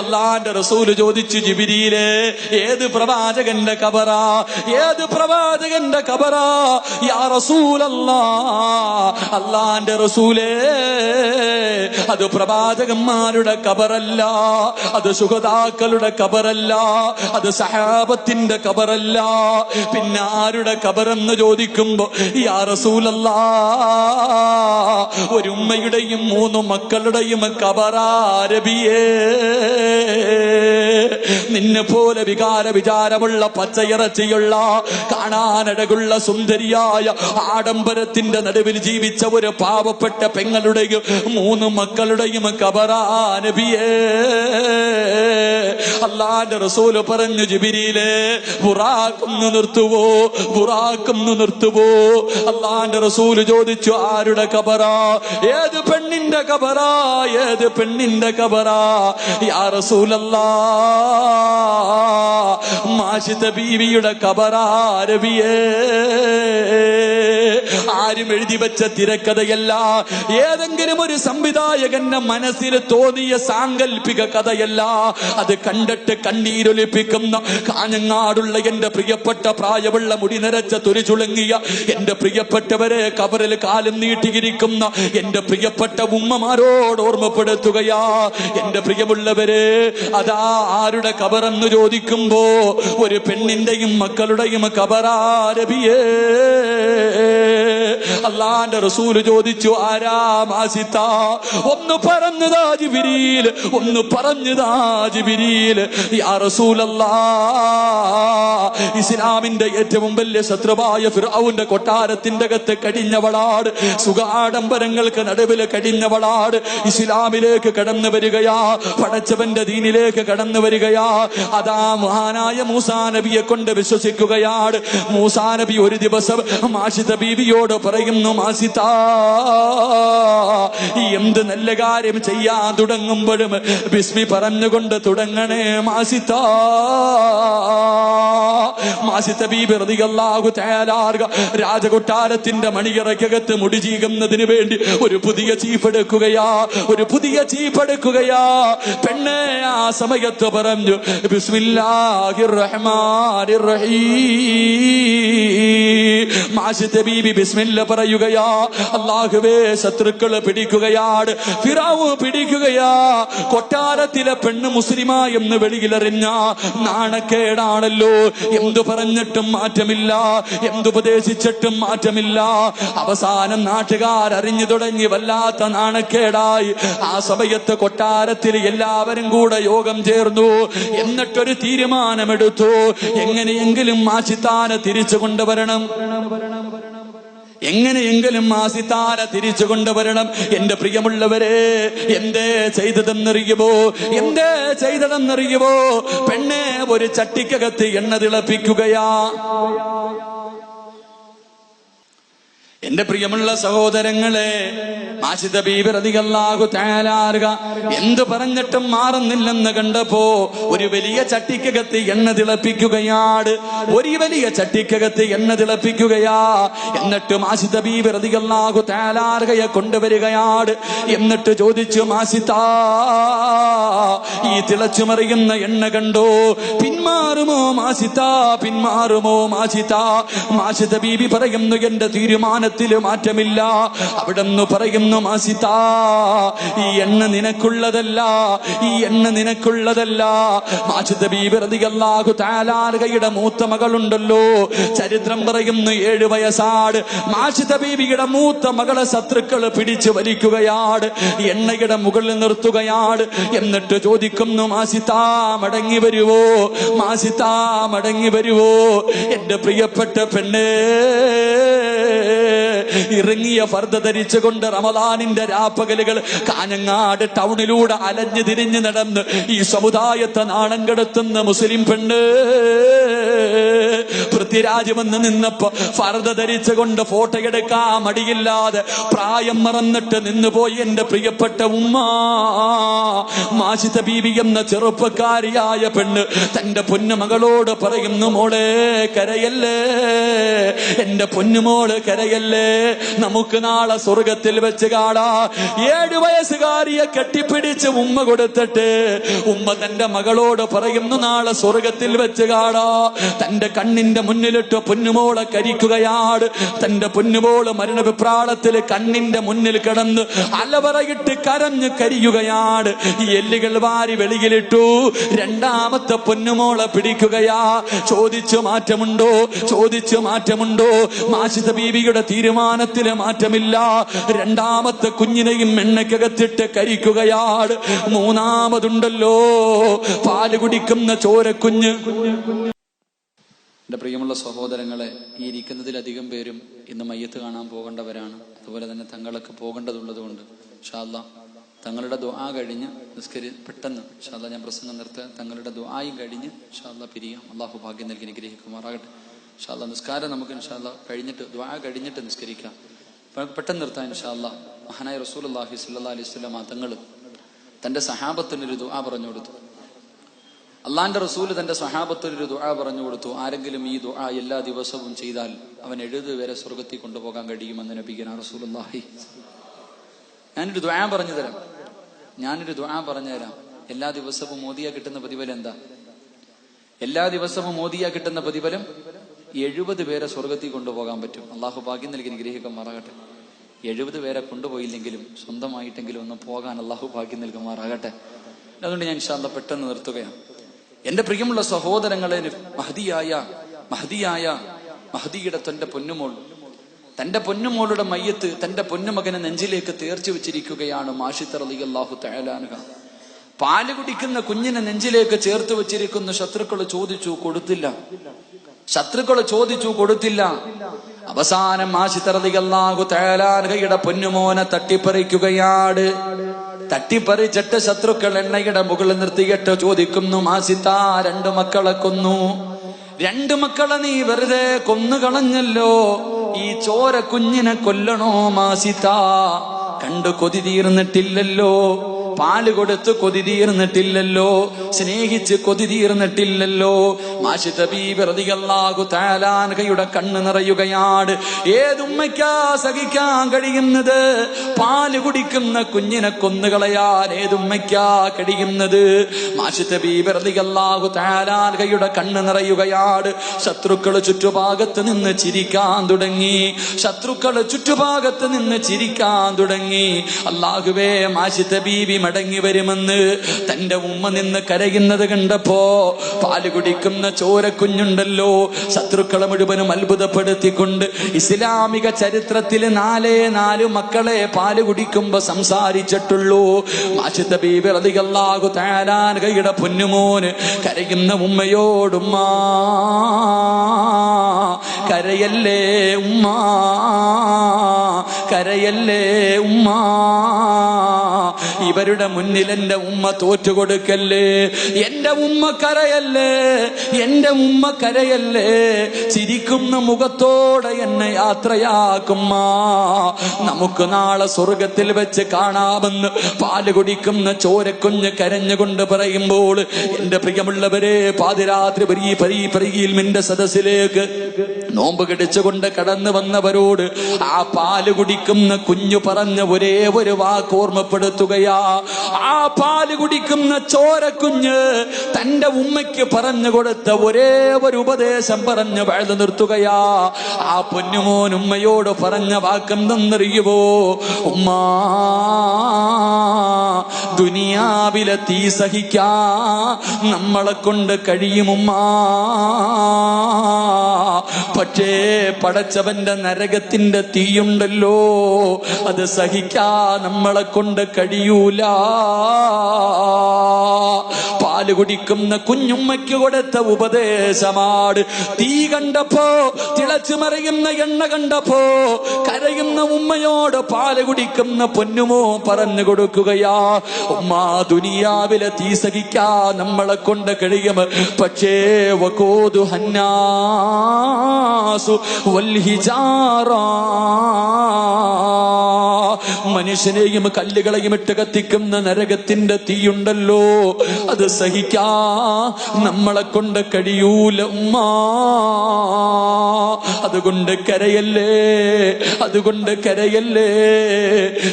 അല്ലാഹുവിന്റെ റസൂൽ ചോദിച്ചു, ജിബ്രീലേ, ഏത് പ്രവാചകന്റെ ഖബറാ, ഏത് പ്രവാചകന്റെ ഖബറാ യാ റസൂലല്ലാഹ്? അല്ലാഹുവിന്റെ റസൂലേ, അത് പ്രവാചകന്മാരുടെ ഖബറല്ല, അത് ശുഹദാക്കളുടെ ഖബറല്ല, അത് സഹാബത്തിന്റെ ഖബറല്ല. പിന്നെ ആരുടെ ഖബറെന്ന് ചോദിക്കുമ്പോ യാ റസൂലല്ലാഹ്, ഒരു ഉമ്മയുടെയും 3 മക്കളുടെയും ഖബറാ നബിയേ. നിന്നെ പോലെ വികാര വിചാരമുള്ള പച്ചയിറച്ചിയുള്ള കാണാനഴകുള്ള സുന്ദരിയായ ആഡംബരത്തിന്റെ നടുവിൽ ജീവിച്ച ഒരു പാവപ്പെട്ട പെങ്ങളുടെയും 3 മക്കളുടെയും ഖബറാ നബിയേ. അല്ലാഹുവിന്റെ റസൂൽ പറഞ്ഞു, ജിബ്രീലേ, ബുറാഖൊന്ന് നിർത്തുവോ, ബുറാഖൊന്ന് നിർത്തുവോ? അല്ലാഹുവിന്റെ റസൂൽ ചോദിച്ചു, ആരുടെ ഖബറാ, ഏത് പെണ്ണിന്റെ ഖബറാ, ഏത് പെണ്ണിന്റെ ഖബറാ? യാ റസൂലല്ലാഹ്, മാഷിത ബീവിയുടെ ഖബറാ നബിയേ. ആ ആരും എഴുതി വെച്ച തിരക്കഥയല്ല, ഏതെങ്കിലും ഒരു സംവിധായകന്റെ മനസ്സിൽ തോന്നിയ സാങ്കല്പിക കഥയല്ല. അത് കണ്ടിട്ട് കണ്ണീരൊലിപ്പിക്കുന്ന കാഞ്ഞങ്ങാടുള്ള എന്റെ പ്രിയപ്പെട്ട പ്രായമുള്ള മുടി നിറച്ച തുരിചുളുങ്ങിയ എന്റെ പ്രിയപ്പെട്ടവരെ, കബറിൽ കാലം നീട്ടിയിരിക്കുന്ന എന്റെ പ്രിയപ്പെട്ട ഉമ്മമാരോട് ഓർമ്മപ്പെടുത്തുകയാ. എന്റെ പ്രിയമുള്ളവരെ, അതാ ആരുടെ കബറെന്ന് ചോദിക്കുമ്പോ ഒരു പെണ്ണിന്റെയും മക്കളുടെയും കബറാ നബിയേ. അല്ലാഹുവിന്റെ റസൂൽ ചോദിച്ചു, ആരാ മാസിത്ത? ഒന്ന് പറഞ്ഞതാ ജിബ്രീൽ, ഒന്ന് പറഞ്ഞതാ ജിബ്രീൽ. യാ റസൂലല്ലാഹ്, ഇസ്ലാമിന്റെ ഏറ്റവും വലിയ ശത്രുവായ ഫിർഔന്റെ കൊട്ടാരത്തിന്റെ അകത്ത് കഴിഞ്ഞവളാട്, സുഖാഡംബരങ്ങൾക്ക് നടുവിൽ കഴിഞ്ഞവളാട് ഇസ്ലാമിലേക്ക് കടന്നു വരികയാ, പടച്ചവന്റെ ദീനിലേക്ക് കടന്നു വരികയാ. അതാ മഹാനായ മൂസാ നബിയെ കൊണ്ട് വിശ്വസിക്കുകയാണ്. മൂസാ നബി ഒരു ദിവസം മാഷിത ബീവിയോട് പറയുന്നു, മാസിത, എന്ത് നല്ല കാര്യം ചെയ്യാൻ തുടങ്ങുമ്പോഴും ബിസ്മി പറഞ്ഞുകൊണ്ട് തുടങ്ങണേ മാസിത. മാസിത ബീബി റളിയല്ലാഹു തആല രാജകൊട്ടാരത്തിന്റെ മണിയറയ്ക്കകത്ത് മുടി ചീകുന്നതിന് വേണ്ടി ഒരു പുതിയ ചീഫ് എടുക്കുകയാ, ഒരു പുതിയ ചീഫ് എടുക്കുകയാ. പെണ്ണെ ആ സമയത്ത് പറഞ്ഞു, ബിസ്മില്ലാഹിർ റഹ്മാനിർ റഹീം. മാഷിത ബീബി ബിസ്മില്ല പറയുകയാ. അല്ലാഹുവേ, ശത്രുക്കള് പിടിക്കുകയാണ്, ഫിറഔൻ പിടിക്കുകയാ. കൊട്ടാരത്തിലെ പെണ്ണ് മുസ്ലിമാ എന്ന് വെളിയിലെറിഞ്ഞ നാണക്കേടാണല്ലോ. എന്തു പറഞ്ഞിട്ടും മാറ്റമില്ല, എന്തുപദേശിച്ചിട്ടും മാറ്റമില്ല. അവസാനം നാട്ടുകാരറിഞ്ഞു തുടങ്ങി, വല്ലാത്ത നാണക്കേടായി. ആ സമയത്ത് കൊട്ടാരത്തിൽ എല്ലാവരും കൂടെ യോഗം ചേർന്നു. എന്നിട്ടൊരു തീരുമാനമെടുത്തു, എങ്ങനെയെങ്കിലും മാഷിത്താനെ തിരിച്ചു കൊണ്ടുവരണം, എങ്ങനെയെങ്കിലും മാസിത്താനെ തിരിച്ചു കൊണ്ടുവരണം. എന്റെ പ്രിയമുള്ളവരെ, എന്തേ ചെയ്തതെന്നറിയുമോ? എന്തേ ചെയ്തതെന്നറിയുമോ? പെണ്ണെ ഒരു ചട്ടിക്കകത്ത് എണ്ണ തിളപ്പിക്കുകയാ. എന്റെ പ്രിയമുള്ള സഹോദരങ്ങളെ, മാഷിത ബീബി റളിയല്ലാഹു തആല എന്തു പറഞ്ഞിട്ടും മാറുന്നില്ലെന്ന് കണ്ടപ്പോ ഒരു വലിയ ചട്ടിക്കകത്ത് എണ്ണ തിളപ്പിക്കുകയാണ്. ഒരു വലിയ ചട്ടിക്കകത്ത് എണ്ണ തിളപ്പിക്കുകയാ. എന്നിട്ട് മാഷിത ബീബി റളിയല്ലാഹു തആലയെ കൊണ്ടുവരികയാണ്. എന്നിട്ട് ചോദിച്ചു, മാഷിത, ഈ തിളച്ചുമറിയുന്ന എണ്ണ കണ്ടോ? പിന്മാറുമോ മാഷിത? പിന്മാറുമോ മാഷിത? മാഷിത ബീബി പറയുന്നു, എന്റെ തീരുമാനത്തിൽ മാറ്റമില്ല. അവിടെന്ന് പറയുന്നു, മാസിത, ഈ എണ്ണ നിനക്കുള്ളതല്ല, ഈ എണ്ണ നിനക്കുള്ളതല്ല. മാഷിത ബീബി റളിയല്ലാഹു തആലയുടെ മൂത്ത മകളുണ്ടല്ലോ, ചരിത്രം പറയുന്നു 7 വയസ്സാണ്. മാഷിത ബീബിയുടെ മൂത്ത മകളെ ശത്രുക്കള് പിടിച്ചു വലിക്കുകയാണ്, എണ്ണയുടെ മുകളിൽ നിർത്തുകയാണ്. എന്നിട്ട് ചോദിക്കുന്നു, മാസിത, മടങ്ങി വരുവോ? മാസിത, മടങ്ങി വരുവോ? എന്റെ പ്രിയപ്പെട്ട പെണ്ണേ, ഇറങ്ങിയ ഫർദ ധരിച്ചുകൊണ്ട് റമദാനിന്റെ രാപ്പകലുകൾ കാഞ്ഞങ്ങാട് ടൗണിലൂടെ അലഞ്ഞു തിരിഞ്ഞു നടന്ന് ഈ സമുദായത്തെ നാണം കെടുത്തുന്ന മുസ്ലിം പെണ്ണ് പൃഥ്വിരാജ് വന്ന് നിന്നപ്പോ ഫർദ ധരിച്ചുകൊണ്ട് ഫോട്ടോ എടുക്കാൻ മടിയില്ലാതെ പ്രായം മറന്നിട്ട് നിന്നുപോയി എന്റെ പ്രിയപ്പെട്ട ഉമ്മ. മാഷിത ബീബി എന്ന ചെറുപ്പക്കാരിയായ പെണ്ണ് തന്റെ പൊന്നുമകളോട് പറയുന്നു, മോളെ കരയല്ലേ, എന്റെ പൊന്നുമോള് കരയല്ലേ, നമുക്ക് നാളെ സ്വർഗത്തിൽ വെച്ച് കാണാ. 7 വയസ്സുകാരിയെ കെട്ടിപ്പിടിച്ച് ഉമ്മ കൊടുത്തിട്ട് ഉമ്മ തന്റെ മകളോട് പറയുന്നു, നാളെ സ്വർഗത്തിൽ വെച്ച് കാണാ. തന്റെ കണ്ണിന്റെ മുന്നിലിട്ട് പൊന്നുമോളെ കരിക്കുകയാണ്. തന്റെ പൊന്നുമോള് മരണവിപ്രാളത്തിൽ കണ്ണിന്റെ മുന്നിൽ കിടന്ന് അലവറയിട്ട് കരഞ്ഞ് കരിയുകയാണ്. ഈ എല്ലുകൾ വാരി വെളിയിലിട്ടു. രണ്ടാമത്തെ പൊന്നുമോളെ പിടിക്കുകയാ. ചോദിച്ചു മാറ്റമുണ്ടോ? ചോദിച്ചു മാറ്റമുണ്ടോ? മാഷിത ബീവിയുടെ തീരുമാനത്തില് മാറ്റമില്ല. രണ്ടാമത്തെ കുഞ്ഞിനെയും എണ്ണയ്ക്കകത്തിട്ട് കരിക്കുകയാണ്. മൂന്നാമതുണ്ടല്ലോ പാല് കുടിക്കുന്ന ചോരക്കുഞ്ഞ്. എന്റെ പ്രിയമുള്ള സഹോദരങ്ങളെ, ഈ ഇരിക്കുന്നതിലധികം പേരും ഇന്ന് മയ്യത്ത് കാണാൻ പോകേണ്ടവരാണ്. അതുപോലെ തന്നെ തങ്ങളൊക്കെ പോകേണ്ടതുള്ളത് കൊണ്ട് ഇൻഷാ അല്ലാഹ് തങ്ങളുടെ ദുആ കഴിഞ്ഞ് പെട്ടെന്ന് ഇൻഷാ അല്ലാഹ് ഞാൻ പ്രസംഗം നിർത്താൻ, തങ്ങളുടെ ദുആയും കഴിഞ്ഞ് ഇൻഷാ അല്ലാഹ് പിരിയാം. അള്ളാഹു ഭാഗ്യം നൽകി അനുഗ്രഹിക്കുമാറാകട്ടെ. ഇൻഷാ അല്ലാഹ് നിസ്കാരം നമുക്ക് ഇൻഷാ അല്ലാഹ് കഴിഞ്ഞിട്ട് ദുആ കഴിഞ്ഞിട്ട് നിസ്കരിക്കാം. പെട്ടെന്ന് നിർത്താൻ ഇൻഷാ അല്ലാഹ്. മഹാനായ റസൂലുള്ളാഹി സ്വല്ലല്ലാഹി അലൈഹി വസല്ലം തങ്ങൾ തന്റെ സഹാബത്തിനൊരു ദുആ പറഞ്ഞു കൊടുത്തു. അള്ളാന്റെ റസൂല് തന്റെ സ്വഹാബത്തൊരു ദുആ പറഞ്ഞു കൊടുത്തു. ആരെങ്കിലും ഈ ദുആ എല്ലാ ദിവസവും ചെയ്താൽ അവൻ 70 വരെ സ്വർഗത്തിൽ കൊണ്ടുപോകാൻ കഴിയുമെന്ന് നബിയുനാ റസൂലുള്ളാഹി. ഞാനൊരു ദുആ പറഞ്ഞുതരാം. എല്ലാ ദിവസവും മോദിയ കിട്ടുന്ന പ്രതിഫലം എന്താ? എല്ലാ ദിവസവും മോദിയ കിട്ടുന്ന പ്രതിഫലം 70 പേരെ സ്വർഗത്തിൽ കൊണ്ടുപോകാൻ പറ്റും. അള്ളാഹു ഭാഗ്യം നൽകി അനുഗ്രഹിക്കുമാറാകട്ടെ. 70 പേരെ കൊണ്ടുപോയില്ലെങ്കിലും സ്വന്തമായിട്ടെങ്കിലും ഒന്ന് പോകാൻ അള്ളാഹു ഭാഗ്യം നൽകുമാറാകട്ടെ. അതുകൊണ്ട് ഞാൻ ഇൻഷാ അല്ലാഹ് പെട്ടെന്ന് നിർത്തുകയാണ്. എന്റെ പ്രിയമുള്ള സഹോദരങ്ങളെ, മഹദിയുടെ തന്റെ പൊന്നുമോളുടെ മയ്യത്ത് തന്റെ പൊന്നുമകനെ നെഞ്ചിലേക്ക് തേർച്ചു വെച്ചിരിക്കുകയാണ് മാഷിത്ത റളിയല്ലാഹു തആല അൻഹ. പാല് കുടിക്കുന്ന കുഞ്ഞിനെ നെഞ്ചിലേക്ക് ചേർത്ത് വെച്ചിരിക്കുന്ന ശത്രുക്കൾ ചോദിച്ചു കൊടുത്തില്ല. അവസാനം മാഷിത്ത റളിയല്ലാഹു തആല അൻഹയുടെ പൊന്നുമോനെ തട്ടിപ്പറിക്കുകയാണ്. തട്ടിപ്പറിച്ചിട്ട് ശത്രുക്കൾ എണ്ണയുടെ മുകളിൽ നിർത്തിയിട്ട് ചോദിക്കുന്നു, മാസിത്ത 2 മക്കളെ കൊന്നു. 2 മക്കളെ നീ വെറുതെ കൊന്നുകളഞ്ഞല്ലോ, ഈ ചോര കുഞ്ഞിനെ കൊല്ലണോ മാസിത്ത? കണ്ടു കൊതി തീർന്നിട്ടില്ലല്ലോ, പാല് കൊടുത്ത് കൊതി തീർന്നിട്ടില്ലല്ലോ, സ്നേഹിച്ച് കൊതി തീർന്നിട്ടില്ലല്ലോ. മാഷിത ബീബി റളിയല്ലാഹു തആല അൻഹയുടെ കണ്ണ് നിറയുകയാണ്. ഏതുമ്മയ്ക്കാ സഹിക്കാൻ കഴിയുന്നത്? പാല് കുടിക്കുന്ന കുഞ്ഞിനെ കൊന്നുകളയാൻ ഏതുമ്മയ്ക്കാ കഴിയുന്നത്? മാഷിത ബീബി റളിയല്ലാഹു തആല അൻഹയുടെ കണ്ണ് നിറയുകയാണ്. ശത്രുക്കൾ ചുറ്റുഭാഗത്ത് നിന്ന് ചിരിക്കാൻ തുടങ്ങി. അല്ലാഹുവേ, മാഷിത ബീബി മടങ്ങി വരുമെന്ന് തന്റെ ഉമ്മ നിന്ന് കരയുന്നത് കണ്ടപ്പോ പാല് കുടിക്കുന്ന ചോര കുഞ്ഞുണ്ടല്ലോ, ശത്രുക്കളെ മുഴുവനും അത്ഭുതപ്പെടുത്തിക്കൊണ്ട് ഇസ്ലാമിക ചരിത്രത്തിൽ 4 മക്കളെ പാല് കുടിക്കുമ്പോ സംസാരിച്ചിട്ടുള്ളൂ. മാഷിത ബീബി റളിയല്ലാഹു തആല അൻഹയുടെ പൊന്നുമോന് കരയുന്ന ഉമ്മയോടുമ്മ കരയല്ലേ ഉമ്മ, ഇവരുടെ മുന്നിൽ എന്റെ ഉമ്മ തോറ്റുകൊടുക്കല്ലേ, എന്റെ ഉമ്മ കരയല്ലേ, ചിരിക്കുന്ന മുഖത്തോടെ എന്നെ യാത്രയാക്കുമ്മ, നമുക്ക് നാളെ സ്വർഗത്തിൽ വെച്ച് കാണാമെന്ന് പാല് കുടിക്കുന്ന ചോരക്കുഞ്ഞ് കരഞ്ഞുകൊണ്ട് പറയുമ്പോൾ, എന്റെ പ്രിയമുള്ളവരെ, പാതിരാത്രി പരിയിൽമിന്റെ സദസ്സിലേക്ക് നോമ്പ് കടിച്ചുകൊണ്ട് കടന്നു വന്നവരോട് ആ പാല് കുടിക്കുന്ന കുഞ്ഞു പറഞ്ഞ ഒരേ ഒരു വാക്ക് ഓർമ്മപ്പെടുത്തുകയാ. ആ പാല് കുടിക്കുന്ന ചോരക്കുഞ്ഞ് തന്റെ ഉമ്മയ്ക്ക് പറഞ്ഞു കൊടുത്ത ഒരേ ഒരു ഉപദേശം പറഞ്ഞ് വഴുതു നിർത്തുകയാ. ആ പൊന്നുമോൻ ഉമ്മയോട് പറഞ്ഞ വാക്കെന്തെന്നറിയുവോ? ഉമ്മാ, ദുനിയാവിലെ തീ സഹിക്കാ നമ്മളെ കൊണ്ട് കഴിയുമുമ്മാ, പക്ഷേ പടച്ചവന്റെ നരകത്തിന്റെ തീയുണ്ടല്ലോ, അത് സഹിക്കാ നമ്മളെ കൊണ്ട് കഴിയൂല. പാല് കുടിക്കുന്ന കുഞ്ഞുമ്മയ്ക്ക് കൊടുത്ത ഉപദേശമാണ്. തീ കണ്ടപ്പോ, തിളച്ചു മറിയുന്ന എണ്ണ കണ്ടപ്പോ കരയുന്ന ഉമ്മയോട് പാല് കുടിക്കുന്ന പൊന്നുമോ പറഞ്ഞു കൊടുക്കുകയാ, ഉമ്മ, ദുനിയാവിലെ തീ സഹിക്കാ നമ്മളെ കൊണ്ട് കഴിയും, പക്ഷേ വഖൂദു ഹന്നാസു വൽ ഹിജാറ, മനുഷ്യനെയും കല്ലുകളെയും ഇട്ട് കത്തിക്കുന്ന നരകത്തിന്റെ തീയുണ്ടല്ലോ, അത് സഹിക്കാ നമ്മളെ കൊണ്ട് കഴിയൂല ഉമ്മ. അതുകൊണ്ട് കരയല്ലേ.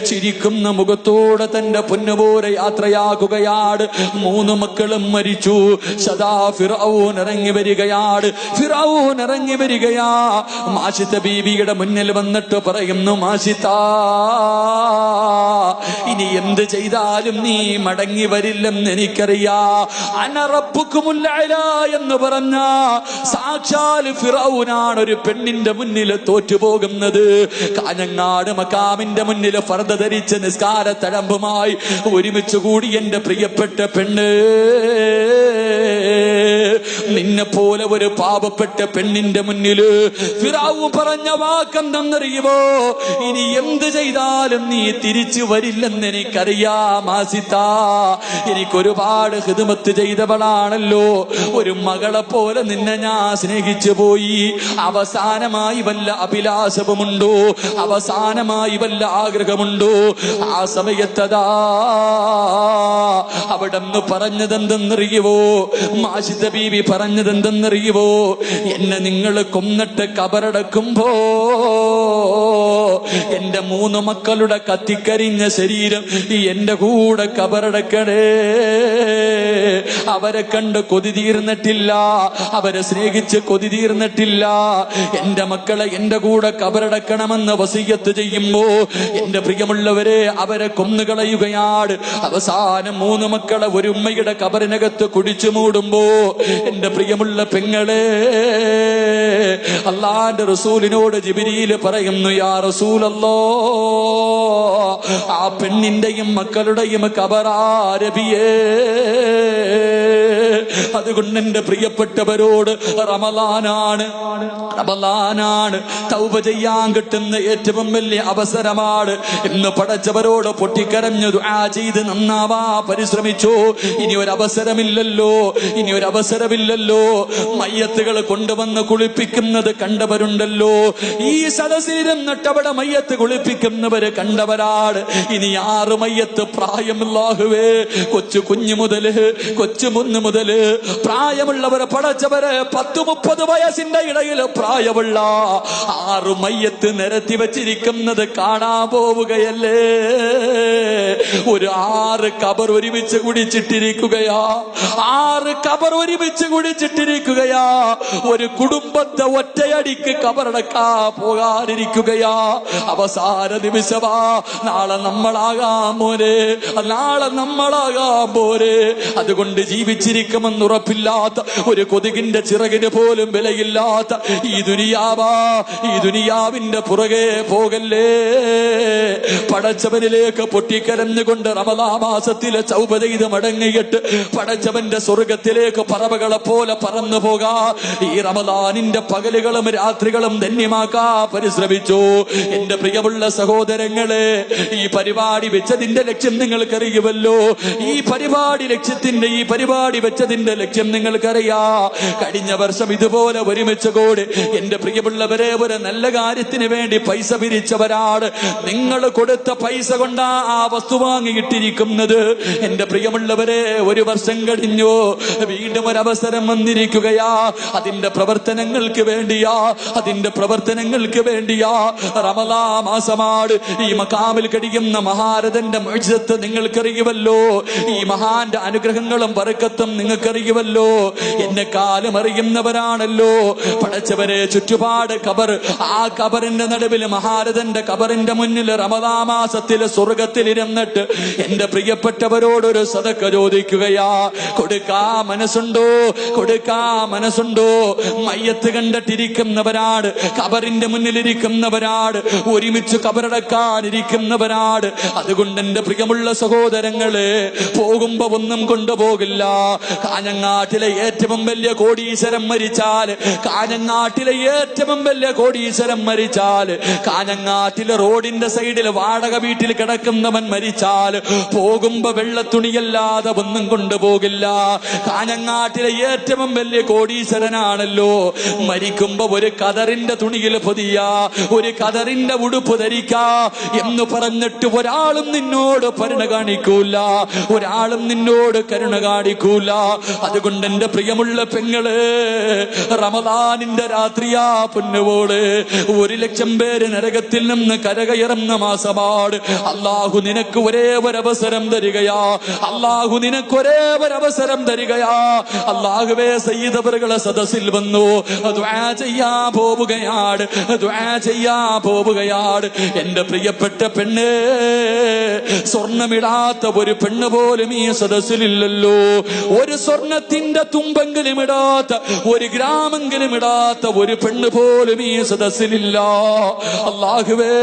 ചിരിക്കുന്ന മുഖത്തോടെ തന്റെ പൊന്നുപോലെ യാത്രയാകുകയാണ്. 3 മക്കളും മരിച്ചു. സദാ ഫിർഔൻ ഇറങ്ങി വരികയാ. മാഷിത ബീബിയുടെ മുന്നിൽ വന്നിട്ട് പറയുന്നു, മാഷിത, ഇനി എന്ത് ചെയ്താലും നീ മടങ്ങി വരില്ലെന്ന് എനിക്കറിയാ. അന റബ്ബുക്കുമുൽ അഅ്ലാ എന്ന് പറഞ്ഞ സാക്ഷാൽ ഫിർഔനാണ് ഒരു പെണ്ണിന്റെ മുന്നിൽ തോറ്റുപോകുന്നത്. കാഞ്ഞങ്ങാട് മക്കാമിന്റെ മുന്നിൽ ഫർദ ധരിച്ച് നിസ്കാര തഴമ്പുമായി ഒരുമിച്ച് കൂടി എന്റെ പ്രിയപ്പെട്ട പെണ്ണ് നിന്നെ പോലെ ഒരു പാവപ്പെട്ട പെണ്ണിന്റെ മുന്നില് ഫിറഔൻ പറഞ്ഞ വാക്കെന്തെന്നറിയുമോ? ഇനി എന്ത് ചെയ്താലും നീ തിരിച്ചു വരില്ലെന്ന് എനിക്കറിയാം ആസിത. എനിക്കൊരുപാട് ഖിദ്മത്ത് ചെയ്തവളാണല്ലോ, ഒരു മകളെ പോലെ നിന്നെ ഞാൻ സ്നേഹിച്ചു പോയി. അവസാനമായി വല്ല അഭിലാഷവുമുണ്ടോ? അവസാനമായി വല്ല ആഗ്രഹമുണ്ടോ? ആ സമയത്തതാ അവിടെന്ന് പറഞ്ഞതെന്തെന്നറിയുവോ? മാഷിദ ബീവി പറഞ്ഞതെന്തെന്നറിയുവോ? എന്നെ നിങ്ങൾ കൊന്നിട്ട് കബറടക്കുമ്പോ എന്റെ 3 മക്കളുടെ കത്തിക്കരിഞ്ഞ ശരീരം എന്റെ കൂടെ കബറടക്കണേ. അവരെ കണ്ട് കൊതി തീർന്നിട്ടില്ല, അവരെ സ്നേഹിച്ച് കൊതി തീർന്നിട്ടില്ല. എന്റെ മക്കളെ എന്റെ കൂടെ കബറടക്കണമെന്ന് വസിയത്ത് ചെയ്യുമ്പോ എന്റെ പ്രിയമുള്ളവരെ അവരെ കൊന്നുകളയുകയാണ്. അവസാനം 3 മക്കളെ ഒരു ഉമ്മയുടെ കബറിനകത്ത് കുടിച്ചു മൂടുമ്പോ എന്റെ പ്രിയമുള്ള പെങ്ങളെ അല്ലാഹുവിന്റെ റസൂലിനോട് ജിബ്രീൽ പറയുന്നു, യാ റസൂലല്ലാഹ്, ആ പെണ്ണിന്റെയും മക്കളുടെയും കബറാരബിയേ. അതുകൊണ്ട് എന്റെ പ്രിയപ്പെട്ടവരോട് റമളാനാണ്, തൗബ ചെയ്യാൻ കിട്ടുന്ന ഏറ്റവും വലിയ അവസരമാണ് എന്ന് പടച്ചവരോട് പൊട്ടിക്കരഞ്ഞു ദുആ ചെയ്ത് നന്നാവാ പരിശ്രമിച്ചു. ഇനി ഒരു അവസരമില്ലല്ലോ. മയ്യത്തുകൾ കൊണ്ടുവന്ന് കുളിപ്പിക്കുന്നത് കണ്ടവരുണ്ടല്ലോ. ഈ സദസ്സിലിരുന്നിട്ട് അവിടെ മയ്യത്ത് കുളിപ്പിക്കുന്നവര് കണ്ടവരാണ്. ഇനി 6 മയ്യത്ത് പ്രായമുള്ളാഹുവേ, കുഞ്ഞു മുതല് പ്രായമുള്ളവരെ പടച്ചവരെ 10-30 വയസ്സിന്റെ ഇടയിൽ പ്രായമുള്ള 6 മയ്യത്ത് നിരത്തി വെച്ചിരിക്കുന്നത് കാണാൻ പോവുകയല്ലേ. ഒരു 6 കബർ ഒരുമിച്ച് കുടിച്ചിട്ടിരിക്കുകയാ. 6 കബർ ഒരുമിച്ച് കുടിച്ചിട്ടിരിക്കുകയാ. ഒരു കുടുംബത്തെ ഒറ്റയടിക്ക് കബറടക്കാ പോകാനിരിക്കുകയാ. അവസാന നിമിഷമാ. നാളെ നമ്മളാകാൻ പോരെ. അതുകൊണ്ട് ജീവിച്ചിരിക്കുമെന്ന് ഉറപ്പില്ലാത്ത ഒരു കൊതുകിന്റെ ചിറകിന് പോലും വിലയില്ലാത്ത ഈ ദുനിയാവിന്റെ പുറകെ പോകല്ലേ. പടച്ചവനിലേക്ക് പൊട്ടിക്കരഞ്ഞുകൊണ്ട് റമളാൻ മാസത്തിലെ തൗബ ചെയ്ത് മടങ്ങിയിട്ട് പടച്ചവന്റെ സ്വർഗത്തിലേക്ക് പറവകളെ പോലെ പറന്നു പോകാ. ഈ റമളാനിന്റെ പകലുകളും രാത്രികളും ധന്യമാക്കാ പരിശ്രമിച്ചു. എന്റെ പ്രിയമുള്ള സഹോദരങ്ങളെ, ഈ പരിപാടി വെച്ചതിന്റെ ലക്ഷ്യം നിങ്ങൾക്കറിയുമല്ലോ. ഈ പരിപാടി വെച്ചതിന്റെ ലക്ഷ്യം നിങ്ങൾക്കറിയാ. കഴിഞ്ഞ വർഷം ഇതുപോലെ ഒരുമിച്ച് കൂടി എന്റെ പ്രിയമുള്ളവരെ ഒരു നല്ല കാര്യത്തിന് വേണ്ടി പൈസ പിരിച്ചവരാണ്. നിങ്ങൾ കൊടുത്ത പൈസ കൊണ്ടാ ആ വസ്തു വാങ്ങിയിട്ടിരിക്കുന്നത്. എന്റെ പ്രിയമുള്ളവരെ, ഒരു വർഷം കഴിഞ്ഞു, വീണ്ടും ഒരു അവസരം വന്നിരിക്കുകയാ. അതിന്റെ പ്രവർത്തനങ്ങൾക്ക് വേണ്ടിയാ. റമളാൻ മാസമാണ്. ഈ മഖാമിൽ കഴിയുന്ന മഹാരഥന്റെ മുഅ്ജിസത്ത് നിങ്ങൾക്കറിയുമല്ലോ. ഈ മഹാന്റെ അനുഗ്രഹങ്ങളും ബറക്കത്തും നിങ്ങൾക്കറിയുമല്ലോ. എന്നെക്കാലം അറിയുന്നവരാണല്ലോ. പടച്ചവരെ, ചുറ്റുപാട് കബർ. ആ കബറിന്റെ നടുവിൽ മഹാരഥന്റെ കബറിന്റെ മുന്നിൽ റമളാൻ മാസത്തിലെ സ്വർഗത്തിലിരുന്നിട്ട് എന്റെ പ്രിയപ്പെട്ടവരോടൊരു സദക്ക ചോദിക്കുകയാ. കൊടുക്കാ മനസ്സുണ്ടോ? മയ്യത്ത് കണ്ടിട്ടിരിക്കുന്നവരാണ്, കബറിന്റെ മുന്നിലിരിക്കുന്നവരാണ്, ഒരുമിച്ച് കബറടക്കാനിരിക്കുന്നവരാണ്. അതുകൊണ്ട് എന്റെ പ്രിയമുള്ള സഹോദരങ്ങളെ, പോകുമ്പോ ഒന്നും കൊണ്ടുപോകില്ല. കാഞ്ഞങ്ങാട്ടിലെ ഏറ്റവും വലിയ കോടീശ്വരം മരിച്ചാൽ, കാഞ്ഞങ്ങാട്ടിലെ റോഡിന്റെ സൈഡിൽ വാടക വീട്ടിൽ കിടക്കുന്നവൻ മരിച്ചാൽ പോകുമ്പോ വെള്ളത്തുണിയല്ലാതെ ഒന്നും കൊണ്ടുപോകില്ല. കാഞ്ഞങ്ങാട്ടിലെ ഏറ്റവും വലിയ കോടീശ്വരനാണല്ലോ. മരിക്കുമ്പോ ഒരു കതറിന്റെ തുണിയിൽ പൊതിയ, ഒരു കതറിന്റെ ഉടുപ്പ് ധരിക്കാ എന്ന് പറഞ്ഞിട്ട് ഒരാളും നിന്നോട് കരുണ കാണിക്കൂല. അതുകൊണ്ട് എന്റെ പ്രിയമുള്ള പെങ്ങള്, റമളാനിന്റെ രാത്രിയാ പൊന്നുപോള്. 1 ലക്ഷം പേര് നരകത്തിൽ നിന്ന് കരകയറുന്ന മാസമാണ്. അല്ലാഹു നിനക്ക് ഒരേ ഒരു അവസരം തരികയാ. അല്ലാഹുവേ, സയ്യിദ് അവറുകളെ സദസ്സിൽ വന്നു ദുആ ചെയ്യാൻ പോവുകയാണ്. എന്റെ പ്രിയപ്പെട്ട പെണ്ണ്, സ്വർണ്ണമിടാത്ത ഒരു പെണ്ണ് പോലും ഈ സദസ്സിലില്ലല്ലോ. ഒരു സ്വർണത്തിന്റെ തുമ്പെങ്കിലും ഇടാത്ത, ഒരു ഗ്രാമെങ്കിലും ഇടാത്ത ഒരു പെണ്ണ് പോലും ഈ സദസ്സിലില്ല. അല്ലാഹുവേ,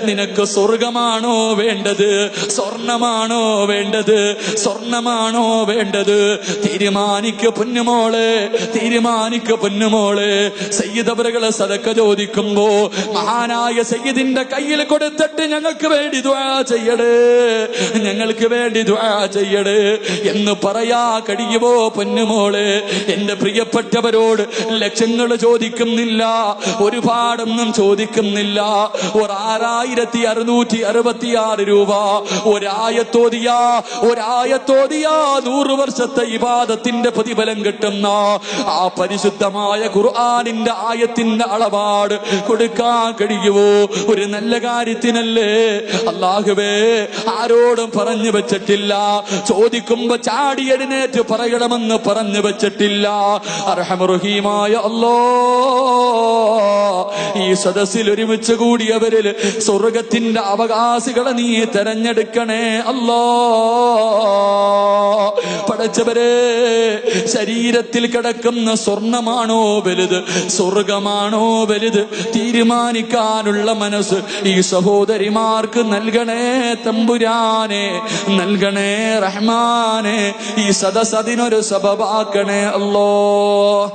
നിനക്ക് സ്വർഗമാണോ വേണ്ടത്, സ്വർണമാണോ വേണ്ടത്, സ്വർണമാണോ വേണ്ടത്? തീരുമാനിക്ക് പൊന്നുമോളെ, തീരുമാനിക്ക് പൊന്നുമോളെ. സയ്യിദ് അവറുകളെ സദക്ക ചോദിക്കുമ്പോ മഹാനായ സയ്യിദിന്റെ കയ്യിൽ കൊടുത്തിട്ട് ഞങ്ങൾക്ക് വേണ്ടി ദുആ ചെയ്യടേ, ഞങ്ങൾക്ക് വേണ്ടി ദുആ ചെയ്യടേ എന്ന് പറയാ കഴിയുമോ പൊന്നുമോളെ? എന്റെ പ്രിയപ്പെട്ടവരോട് ലക്ഷങ്ങൾ ചോദിക്കുന്നില്ല, ഒരുപാടൊന്നും ചോദിക്കുന്നില്ല. 6666 രൂപ ഒരായത്തോതിയാ 100 വർഷത്തെ ഇബാദത്തിന്റെ പ്രതിഫലം കിട്ടുന്ന ആ പരിശുദ്ധമായ ഖുർആനിന്റെ ആയത്തിന്റെ അളവാട് കൊടുക്കാൻ കഴിയുമോ? ഒരു നല്ല കാര്യത്തിനല്ലേ. അല്ലാഹുവേ, ആരോടും പറഞ്ഞു വെച്ചിട്ടില്ല, ചോദിക്കുമ്പോ ചാടി എഴുന്നേറ്റ് പറയണമെന്ന് പറഞ്ഞു വെച്ചിട്ടില്ല. അർഹമർ റഹീമായ അല്ലാഹ്, ഈ സദസ്സിൽ ഒരുമിച്ച് കൂടിയവരിൽ സ്വർഗത്തിന്റെ അവകാശികളെ നീ തെരഞ്ഞെടുക്കണേ അല്ലാഹ്. പടച്ചവരെ, ശരീരത്തിൽ കിടക്കുന്ന സ്വർണമാണോ വലുത്, സ്വർഗമാണോ വലുത്? തീരുമാനിക്കാനുള്ള മനസ്സ് ഈ സഹോദരിമാർക്ക് നൽകണേ തമ്പുരാനെ, നൽകണേ റഹ്മാനെ. ഈ സദസ്സ് അതിനൊരു സബബാക്കണേ അല്ലാഹ്.